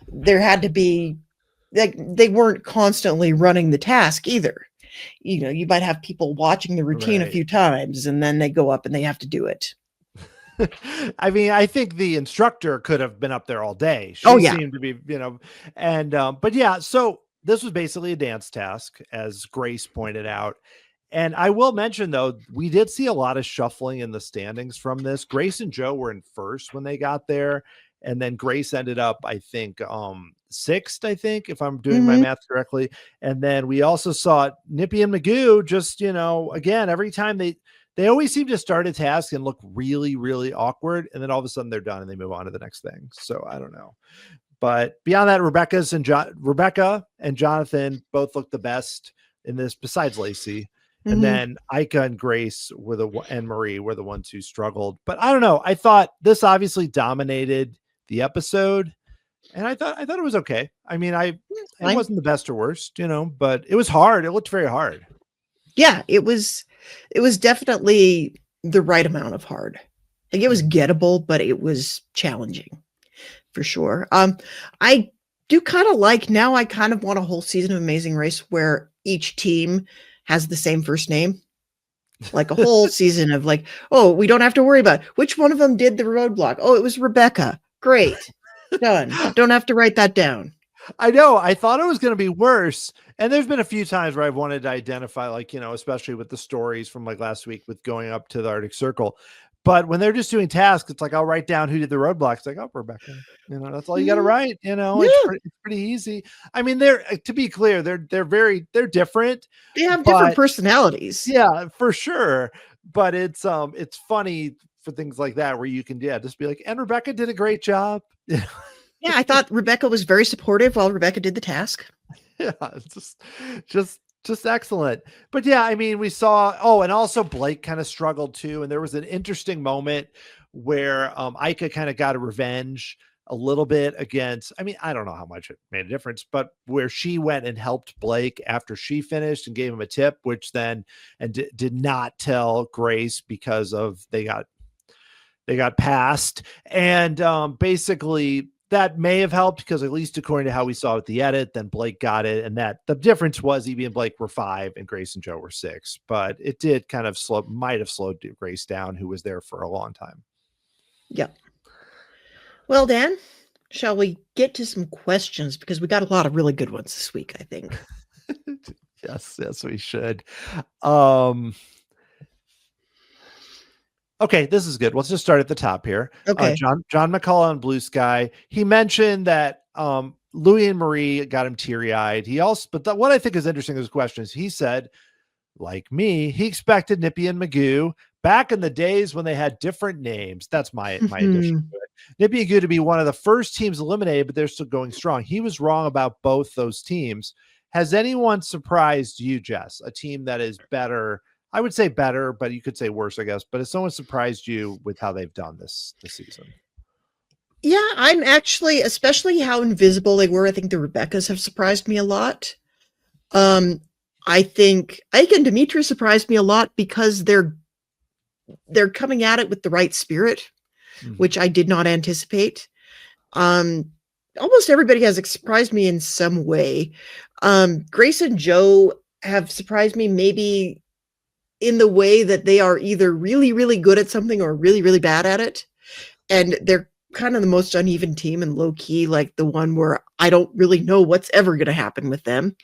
there had to be, like, they weren't constantly running the task either. You might have people watching the routine a few times and then they go up and they have to do it. I think the instructor could have been up there all day. She seemed to be, and but yeah, so this was basically a dance task, as Grace pointed out. And I will mention, though, we did see a lot of shuffling in the standings from this. Grace and Joe were in first when they got there. And then Grace ended up, I think, sixth, I think, if I'm doing my math correctly. And then we also saw Nippy and Magoo just, again, every time they always seem to start a task and look really, really awkward. And then all of a sudden they're done and they move on to the next thing. So I don't know. But beyond that, Rebecca and Jonathan both look the best in this, besides Lacey. And then Ika and Grace and Marie were the ones who struggled. But I don't know. I thought this obviously dominated the episode, and I thought it was okay. It wasn't the best or worst, but it was hard. It looked very hard. Yeah, it was. it was definitely the right amount of hard. Like, it was gettable, but it was challenging for sure. I do kind of like, now I kind of want a whole season of Amazing Race where each team has the same first name. Like a whole season of like, oh, we don't have to worry about which one of them did the roadblock. Oh, it was Rebecca. Great. Done. Don't have to write that down. I know. I thought it was going to be worse. And there's been a few times where I've wanted to identify, like, you know, especially with the stories from like last week with going up to the Arctic Circle. But when they're just doing tasks, it's like, I'll write down who did the roadblock. It's like, oh, Rebecca, you know, that's all you got to write. You know, Yeah. it's pretty easy. I mean, to be clear, they're different. They have different personalities. Yeah, for sure. But it's funny for things like that where you can, just be like, and Rebecca did a great job. Yeah, I thought Rebecca was very supportive while Rebecca did the task. Yeah, just excellent. But yeah, I mean, we saw, and also Blake kind of struggled too. And there was an interesting moment where Ika kind of got a revenge a little bit against, I mean, I don't know how much it made a difference, but where she went and helped Blake after she finished and gave him a tip, which then did not tell Grace because of they got passed. And basically that may have helped because, at least according to how we saw with the edit, then Blake got it. And that the difference was Evie and Blake were 5 and Grace and Joe were 6, but it did kind of might have slowed Grace down, who was there for a long time. Yep. Well, Dan, shall we get to some questions? Because we got a lot of really good ones this week, I think. Yes, we should. Okay, this is good. Let's just start at the top here. Okay. John McCullough on Blue Sky. He mentioned that Louis and Marie got him teary-eyed. He also, but what I think is interesting in his question is he said, like me, he expected Nippy and Magoo back in the days when they had different names. That's my addition to it. Nippy and Magoo to be one of the first teams eliminated, but they're still going strong. He was wrong about both those teams. Has anyone surprised you, Jess? A team that is better? I would say better, but you could say worse, I guess. But has someone surprised you with how they've done this season? Yeah, I'm actually, especially how invisible they were. I think the Rebeccas have surprised me a lot. I think Ike and Dimitri surprised me a lot because they're coming at it with the right spirit, which I did not anticipate. Almost everybody has surprised me in some way. Grace and Joe have surprised me maybe in the way that they are either really, really good at something or really, really bad at it. And they're kind of the most uneven team and low key, like the one where I don't really know what's ever going to happen with them.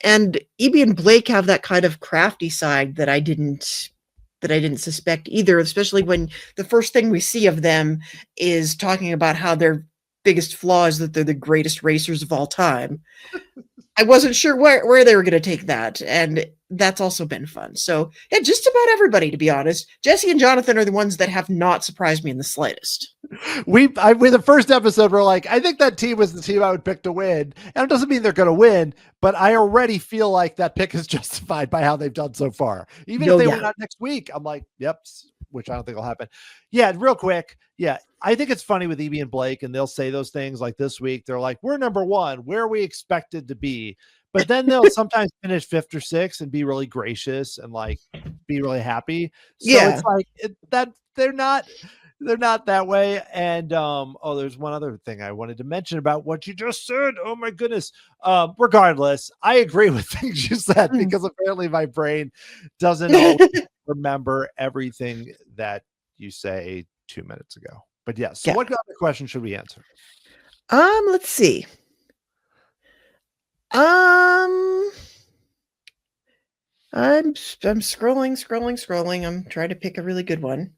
And Evie and Blake have that kind of crafty side that I didn't suspect either, especially when the first thing we see of them is talking about how their biggest flaw is that they're the greatest racers of all time. I wasn't sure where they were going to take that, and that's also been fun. So yeah, just about everybody, to be honest. Jesse and Jonathan are the ones that have not surprised me in the slightest. With the first episode, we're like, I think that team was the team I would pick to win. And it doesn't mean they're going to win, but I already feel like that pick is justified by how they've done so far. Even if they win out next week, I'm like, yep, which I don't think will happen. Yeah, real quick. Yeah, I think it's funny with Evie and Blake, and they'll say those things like this week. They're like, we're number 1, where we expected to be. But then they'll sometimes finish 5th or 6th and be really gracious and like be really happy. So it's like that they're not that way. And there's one other thing I wanted to mention about what you just said. Oh my goodness. Regardless, I agree with things you said because apparently my brain doesn't always remember everything that you say 2 minutes ago. But yes. So what other question should we answer? Let's see. I'm scrolling. I'm trying to pick a really good one.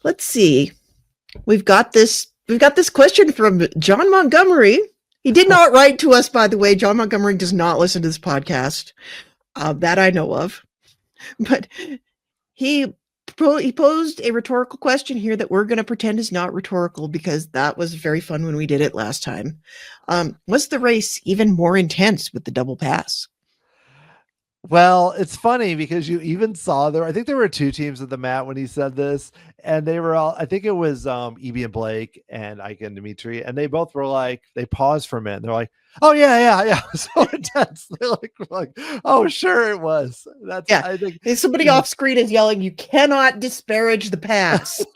Let's see. We've got this question from John Montgomery. He did not write to us, by the way. John Montgomery does not listen to this podcast. That I know of. But he posed a rhetorical question here that we're going to pretend is not rhetorical because that was very fun when we did it last time. Was the race even more intense with the double pass? Well, it's funny because you even saw there, I think there were two teams at the mat when he said this, and they were all, I think it was Evie and Blake and Ike and Dimitri, and they both were like, they paused for a minute. They're like, oh yeah. So intense. They're like, oh sure it was. That's Yeah. I think Somebody off screen is yelling, "You cannot disparage the past."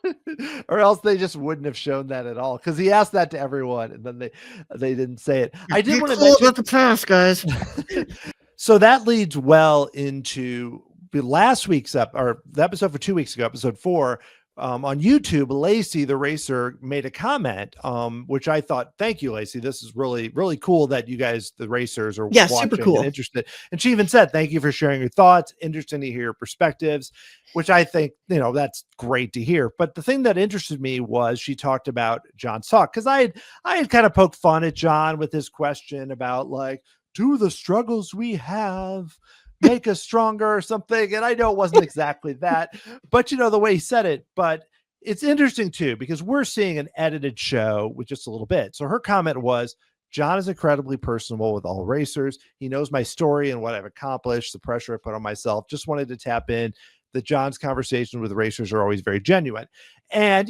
or else they just wouldn't have shown that at all. Because he asked that to everyone and then they didn't say it. I did Be want to cool mention about the past, guys. so that leads well into the last week's or the episode for 2 weeks ago, episode 4. On YouTube, Lacey, the racer, made a comment, which I thought, thank you, Lacey. This is really, really cool that you guys, the racers, are Yeah, super watching cool. and interested. And she even said, thank you for sharing your thoughts. Interesting to hear your perspectives, which I think, that's great to hear. But the thing that interested me was she talked about John's talk, because I had kind of poked fun at John with his question about like, do the struggles we have make us stronger or something? And I know it wasn't exactly that, but the way he said it. But it's interesting too, because we're seeing an edited show with just a little bit. So her comment was, John is incredibly personable with all racers. He knows my story and what I've accomplished, the pressure I put on myself. Just wanted to tap in that John's conversations with racers are always very genuine. And,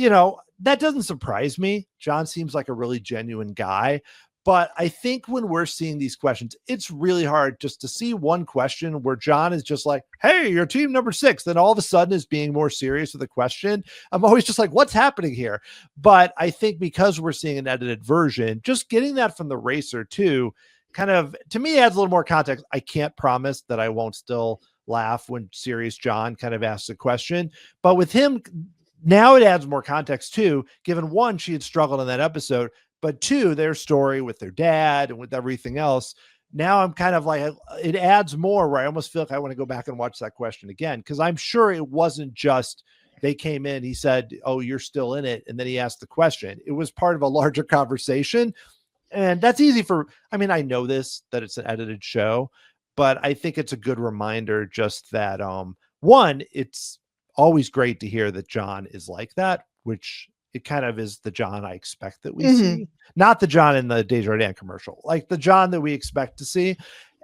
that doesn't surprise me. John seems like a really genuine guy. But I think when we're seeing these questions, it's really hard just to see one question where John is just like, hey, you're team number 6. Then all of a sudden is being more serious with the question. I'm always just like, what's happening here? But I think because we're seeing an edited version, just getting that from the racer too, kind of, to me, adds a little more context. I can't promise that I won't still laugh when serious John kind of asks a question. But with him, now it adds more context too, given one, she had struggled in that episode, but two, their story with their dad and with everything else. Now I'm kind of like, it adds more where I almost feel like I want to go back and watch that question again. Cause I'm sure it wasn't just they came in, he said, oh, you're still in it. And then he asked the question. It was part of a larger conversation. And that's easy I know this, that it's an edited show, but I think it's a good reminder just that, one, it's always great to hear that John is like that, which it kind of is the John I expect that we see, not the John in the Desjardins commercial, like the John that we expect to see.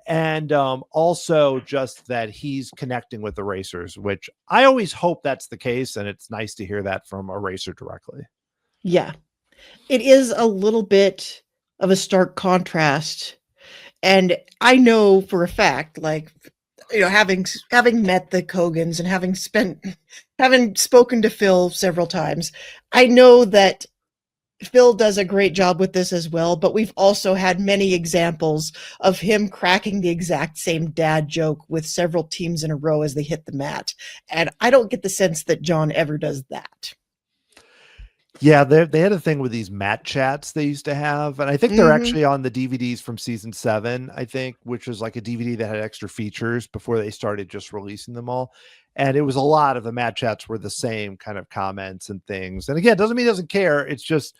And also just that he's connecting with the racers, which I always hope that's the case. And it's nice to hear that from a racer directly. Yeah. It is a little bit of a stark contrast. And I know for a fact, like, having met the Cogans and having spoken to Phil several times, I know that Phil does a great job with this as well, but we've also had many examples of him cracking the exact same dad joke with several teams in a row as they hit the mat. And I don't get the sense that John ever does that. Yeah, they had a thing with these mat chats they used to have, and I think they're actually on the DVDs from season 7, I think, which was like a DVD that had extra features before they started just releasing them all. And it was a lot of the mat chats were the same kind of comments and things. And again, doesn't mean he doesn't care. It's just,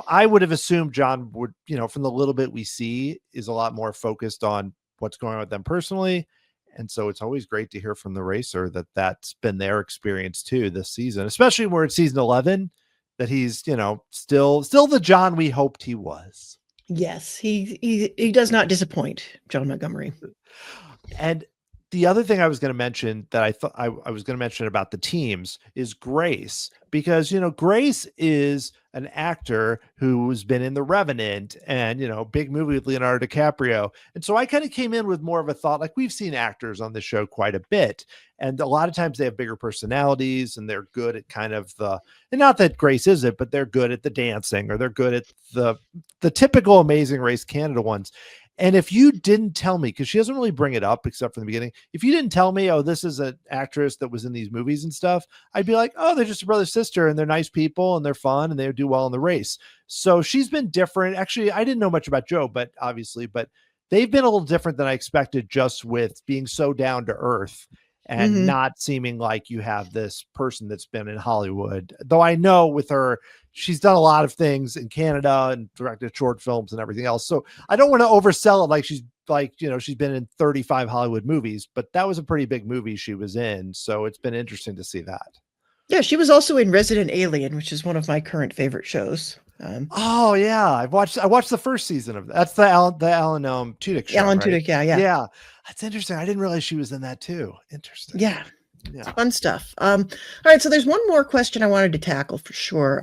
I would have assumed John would, from the little bit we see, is a lot more focused on what's going on with them personally. And so it's always great to hear from the racer that that's been their experience too this season, especially where it's season 11, that he's, still the John we hoped he was. Yes, he does not disappoint, John Montgomery. And the other thing I was going to mention that I thought I was going to mention about the teams is Grace, because, Grace is an actor who's been in The Revenant and, big movie with Leonardo DiCaprio. And so I kind of came in with more of a thought, like we've seen actors on the show quite a bit. And a lot of times they have bigger personalities and they're good at kind of and not that Grace is it, but they're good at the dancing, or they're good at the typical Amazing Race Canada ones. And if you didn't tell me, because she doesn't really bring it up except for the beginning, if you didn't tell me, oh, this is an actress that was in these movies and stuff, I'd be like, oh, they're just a brother sister and they're nice people and they're fun and they do well in the race. So she's been different. Actually, I didn't know much about Joe, but they've been a little different than I expected, just with being so down to earth and not seeming like you have this person that's been in Hollywood. Though I know with her, she's done a lot of things in Canada and directed short films and everything else. So I don't want to oversell it like she's been in 35 Hollywood movies, but that was a pretty big movie she was in. So it's been interesting to see that. Yeah, she was also in Resident Alien, which is one of my current favorite shows. Oh yeah, I watched the first season of that. That's the Alan Tudyk show, Alan right? Tudyk, yeah. Yeah, that's interesting. I didn't realize she was in that too. Interesting. Yeah. Yeah. Fun stuff. All right, so there's one more question I wanted to tackle for sure.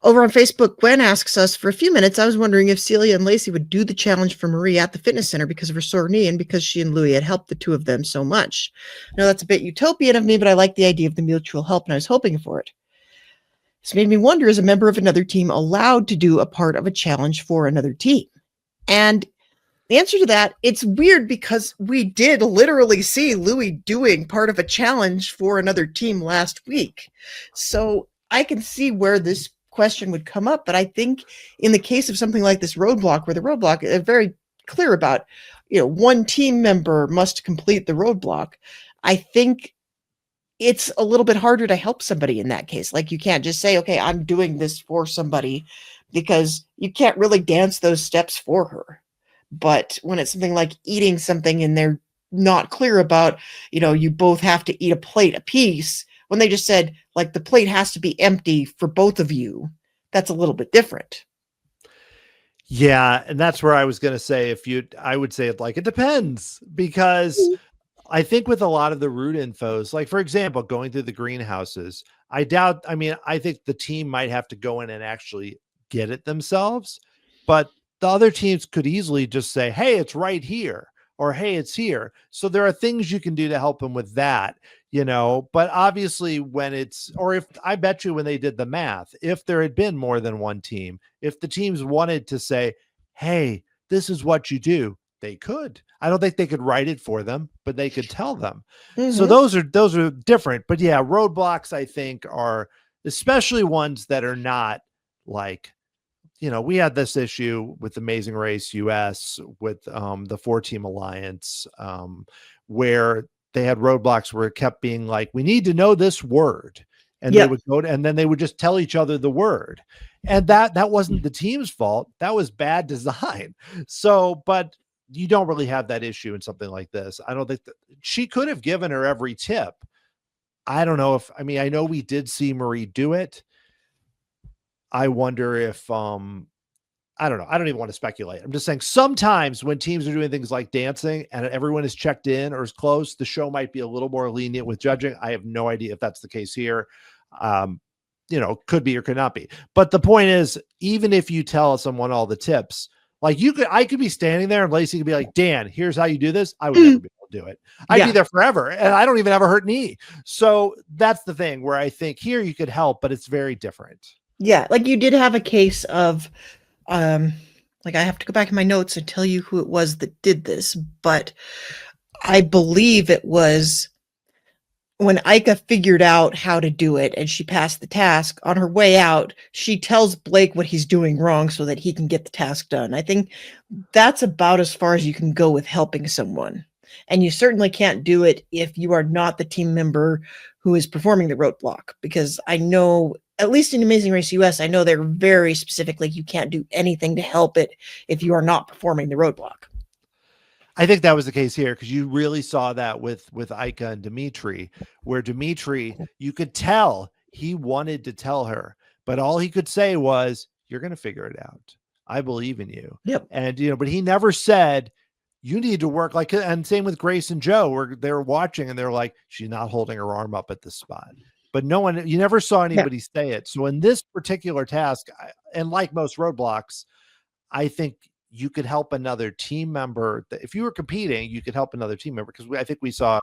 Over on Facebook, Gwen asks us, for a few minutes, I was wondering if Celia and Lacey would do the challenge for Marie at the fitness center because of her sore knee and because she and Louis had helped the two of them so much. Now, that's a bit utopian of me, but I like the idea of the mutual help, and I was hoping for it. This made me wonder, is a member of another team allowed to do a part of a challenge for another team? And the answer to that, it's weird because we did literally see Louis doing part of a challenge for another team last week. So I can see where this question would come up, but I think in the case of something like this roadblock, where the roadblock is very clear about, one team member must complete the roadblock, I think it's a little bit harder to help somebody in that case. Like, you can't just say, okay, I'm doing this for somebody, because you can't really dance those steps for her. But when it's something like eating something and they're not clear about, you both have to eat a plate apiece, when they just said, like, the plate has to be empty for both of you, that's a little bit different. Yeah, and that's where I was going to say, I would say it depends, because I think with a lot of the route infos, like for example, going through the greenhouses, I think the team might have to go in and actually get it themselves, but the other teams could easily just say, hey, it's right here, or hey, it's here. So there are things you can do to help them with that, but obviously I bet you when they did the math, if there had been more than one team, if the teams wanted to say, hey, this is what you do, they could. I don't think they could write it for them, but they could tell them. Mm-hmm. So those are different. But yeah, roadblocks, I think, are especially ones that are not like, we had this issue with Amazing Race US with the 4-team alliance, where they had roadblocks where it kept being like, we need to know this word. And they would go and then they would just tell each other the word. And that wasn't the team's fault. That was bad design. So, but you don't really have that issue in something like this. I don't think she could have given her every tip. I don't know I know we did see Marie do it. I wonder if, I don't know. I don't even want to speculate. I'm just saying sometimes when teams are doing things like dancing and everyone is checked in or is close, the show might be a little more lenient with judging. I have no idea if that's the case here. Could be or could not be. But the point is, even if you tell someone all the tips, like I could be standing there and Lacey could be like, Dan, here's how you do this. I would never be able to do it. I'd be there forever and I don't even have a hurt knee. So that's the thing where I think here you could help, but it's very different. Yeah. Like you did have a case of, like I have to go back in my notes and tell you who it was that did this, but I believe it was when Ika figured out how to do it and she passed the task. On her way out, she tells Blake what he's doing wrong so that he can get the task done. I think that's about as far as you can go with helping someone. And you certainly can't do it if you are not the team member who is performing the roadblock, because I know, at least in Amazing Race US, I know they're very specific, like you can't do anything to help it if you are not performing the roadblock. I think that was the case here, because you really saw that with Ika and Dimitri, where Dimitri, you could tell he wanted to tell her, but all he could say was, you're going to figure it out. I believe in you. Yep. And, but he never said, you need to work like, and same with Grace and Joe, where they're watching and they're like, she's not holding her arm up at this spot. But you never saw anybody say it. So in this particular task, and like most roadblocks, I think you could help another team member. If you were competing, you could help another team member, because I think we saw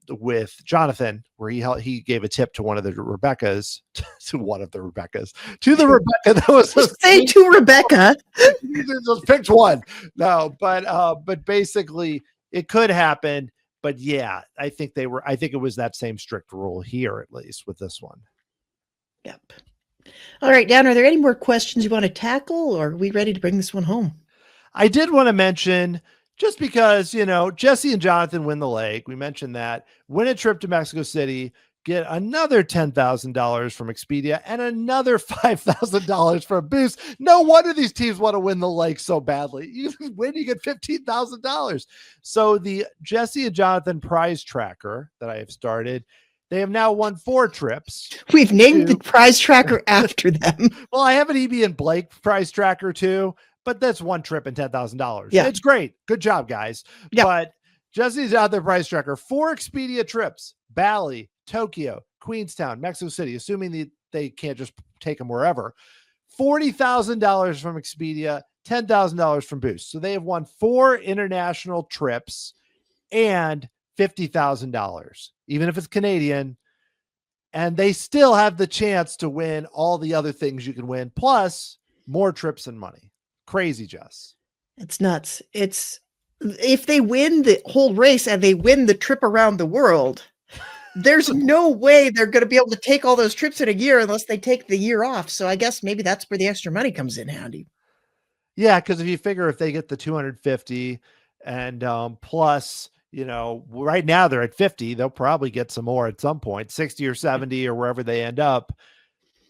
with Jonathan where he gave a tip to one of the Rebeccas, to the Rebecca that was say to Rebecca. Just picked one. No, but basically it could happen. But yeah, I think it was that same strict rule here, at least with this one. Yep. All right, Dan, are there any more questions you want to tackle, or are we ready to bring this one home? I did want to mention, just because, Jesse and Jonathan win the leg. We mentioned that. Win a trip to Mexico City, get another $10,000 from Expedia and another $5,000 for a boost. No wonder these teams want to win the lake so badly. You win, you get $15,000. So the Jesse and Jonathan prize tracker that I have started They have now won 4 trips. We've named the prize tracker after them. Well, I have an EB and Blake prize tracker too, but that's 1 trip and $10,000. Yeah. It's great. Good job, guys. Yeah. But Jesse's out there prize tracker. 4 Expedia trips: Bali, Tokyo, Queenstown, Mexico City, assuming they can't just take them wherever. $40,000 from Expedia, $10,000 from Boost. So they have won 4 international trips and $50,000, even if it's Canadian. And they still have the chance to win all the other things you can win, plus more trips and money. Crazy, Jess. It's nuts. If they win the whole race and they win the trip around the world, there's no way they're going to be able to take all those trips in a year unless they take the year off. So I guess maybe that's where the extra money comes in handy. Yeah, because if you figure if they get the 250 and plus, right now they're at 50, they'll probably get some more at some point, 60 or 70 or wherever they end up.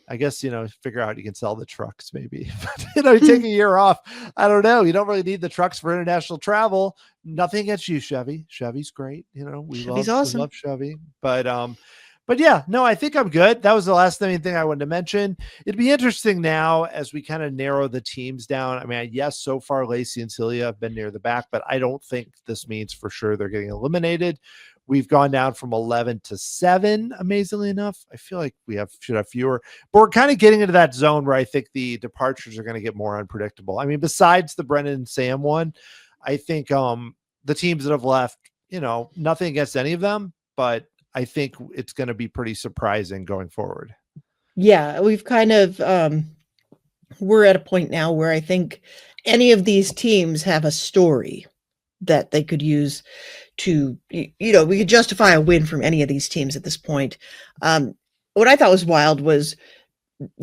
I guess, figure out you can sell the trucks maybe. You take a year off. I don't know. You don't really need the trucks for international travel. Nothing against you, Chevy. Chevy's great. Chevy's awesome. We love Chevy. But yeah, no, I think I'm good. That was the last thing I wanted to mention. It'd be interesting now as we kind of narrow the teams down. I mean, yes, so far Lacey and Celia have been near the back, but I don't think this means for sure they're getting eliminated. We've gone down from 11 to 7, amazingly enough. I feel like should have fewer, but we're kind of getting into that zone where I think the departures are going to get more unpredictable. I mean, besides the Brennan and Sam one, I think the teams that have left, nothing against any of them, but I think it's going to be pretty surprising going forward. Yeah, we've kind of, we're at a point now where I think any of these teams have a story that they could use to, we could justify a win from any of these teams at this point. What I thought was wild was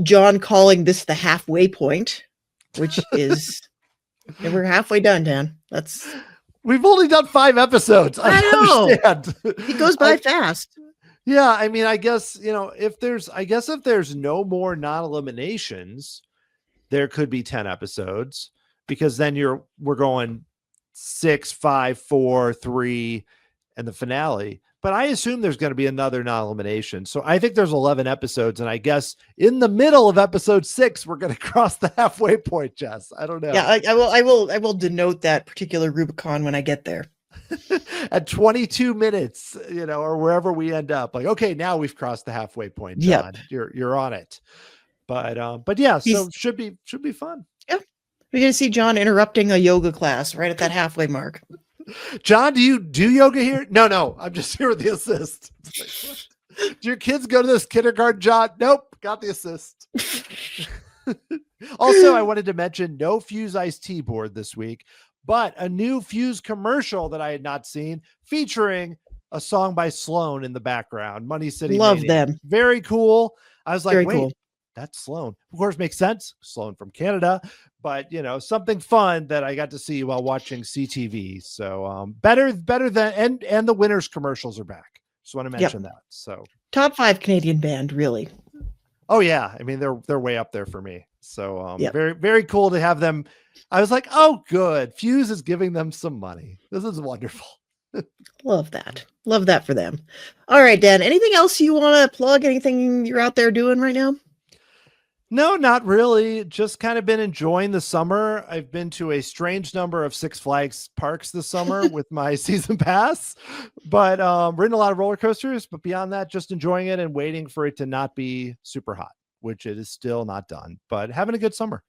John calling this the halfway point, which is, we're halfway done, Dan. We've only done 5 episodes. I know. It goes by fast. Yeah. I mean, I guess, if there's no more non-eliminations, there could be 10 episodes, because then we're going 6, 5, 4, 3, and the finale. But I assume there's going to be another non-elimination. So I think there's 11 episodes. And I guess in the middle of episode 6, we're going to cross the halfway point, Jess. I don't know. Yeah, I will denote that particular Rubicon when I get there. At 22 minutes, or wherever we end up, like, okay, now we've crossed the halfway point, John. Yep. You're on it. But yeah, so should be fun. Yeah. We're going to see John interrupting a yoga class right at that halfway mark. John, do you do yoga here? No, I'm just here with the assist. Do your kids go to this kindergarten, John? Nope, got the assist. Also, I wanted to mention no Fuse iced tea board this week, but a new Fuse commercial that I had not seen featuring a song by Sloan in the background. Money City. Love Mania. them. Very cool. I was like, Very wait, cool. That's Sloan. Of course, makes sense. Sloan from Canada, but something fun that I got to see while watching CTV. So better than and the winners commercials are back. Just want to mention that. So top 5 Canadian band, really. Oh yeah, I mean they're way up there for me. So very, very cool to have them. I was like, oh good, Fuse is giving them some money. This is wonderful. Love that for them. All right, Dan, anything else you want to plug? Anything you're out there doing right now? No, not really. Just kind of been enjoying the summer. I've been to a strange number of Six Flags parks this summer with my season pass, but ridden a lot of roller coasters. But beyond that, just enjoying it and waiting for it to not be super hot, which it is still not done, but having a good summer.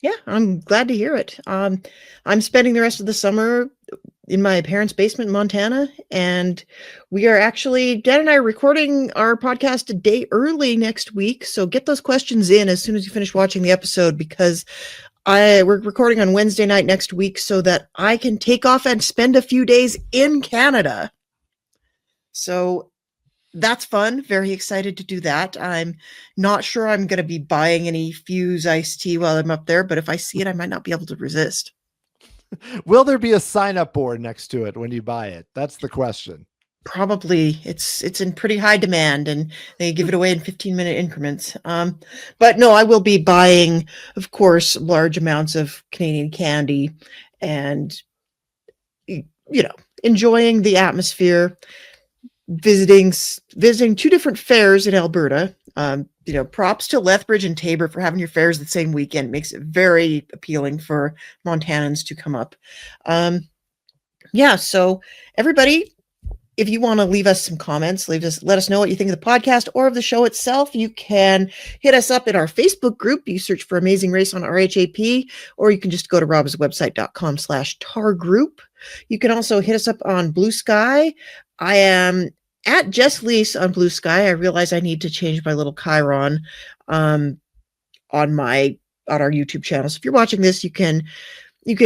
Yeah, I'm glad to hear it. I'm spending the rest of the summer in my parents' basement in Montana, and we are actually, Dan and I are recording our podcast a day early next week. So get those questions in as soon as you finish watching the episode, because we're recording on Wednesday night next week so that I can take off and spend a few days in Canada. So that's fun. Very excited to do that. I'm not sure I'm going to be buying any Fuse iced tea while I'm up there, but if I see it, I might not be able to resist. Will there be a sign-up board next to it when you buy it? That's the question. Probably. It's in pretty high demand, and they give it away in 15-minute increments. But no, I will be buying, of course, large amounts of Canadian candy and, enjoying the atmosphere. visiting 2 different fairs in Alberta. Props to Lethbridge and Tabor for having your fairs the same weekend. It makes it very appealing for Montanans to come up. So everybody, if you want to leave us some comments, let us know what you think of the podcast or of the show itself. You can hit us up in our Facebook group. You search for Amazing Race on RHAP, or you can just go to robswebsite.com/TARgroup. You can also hit us up on Blue Sky. I am at Jess Liese on Blue Sky. I realize I need to change my little chyron on our YouTube channel. So if you're watching this, you can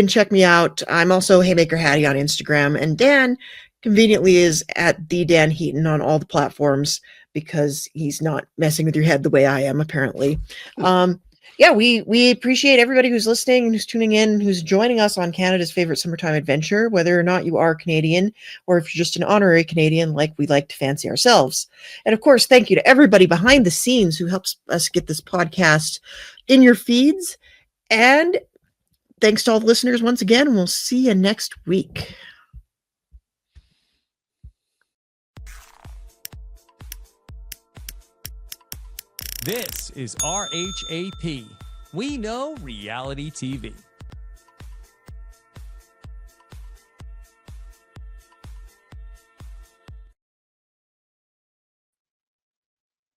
check me out. I'm also Haymaker Hattie on Instagram, and Dan conveniently is at the Dan Heaton on all the platforms because he's not messing with your head the way I am, apparently. We appreciate everybody who's listening, who's tuning in, who's joining us on Canada's favorite summertime adventure, whether or not you are Canadian or if you're just an honorary Canadian like we like to fancy ourselves. And of course, thank you to everybody behind the scenes who helps us get this podcast in your feeds. And thanks to all the listeners once again, and we'll see you next week. This is RHAP. We know reality TV.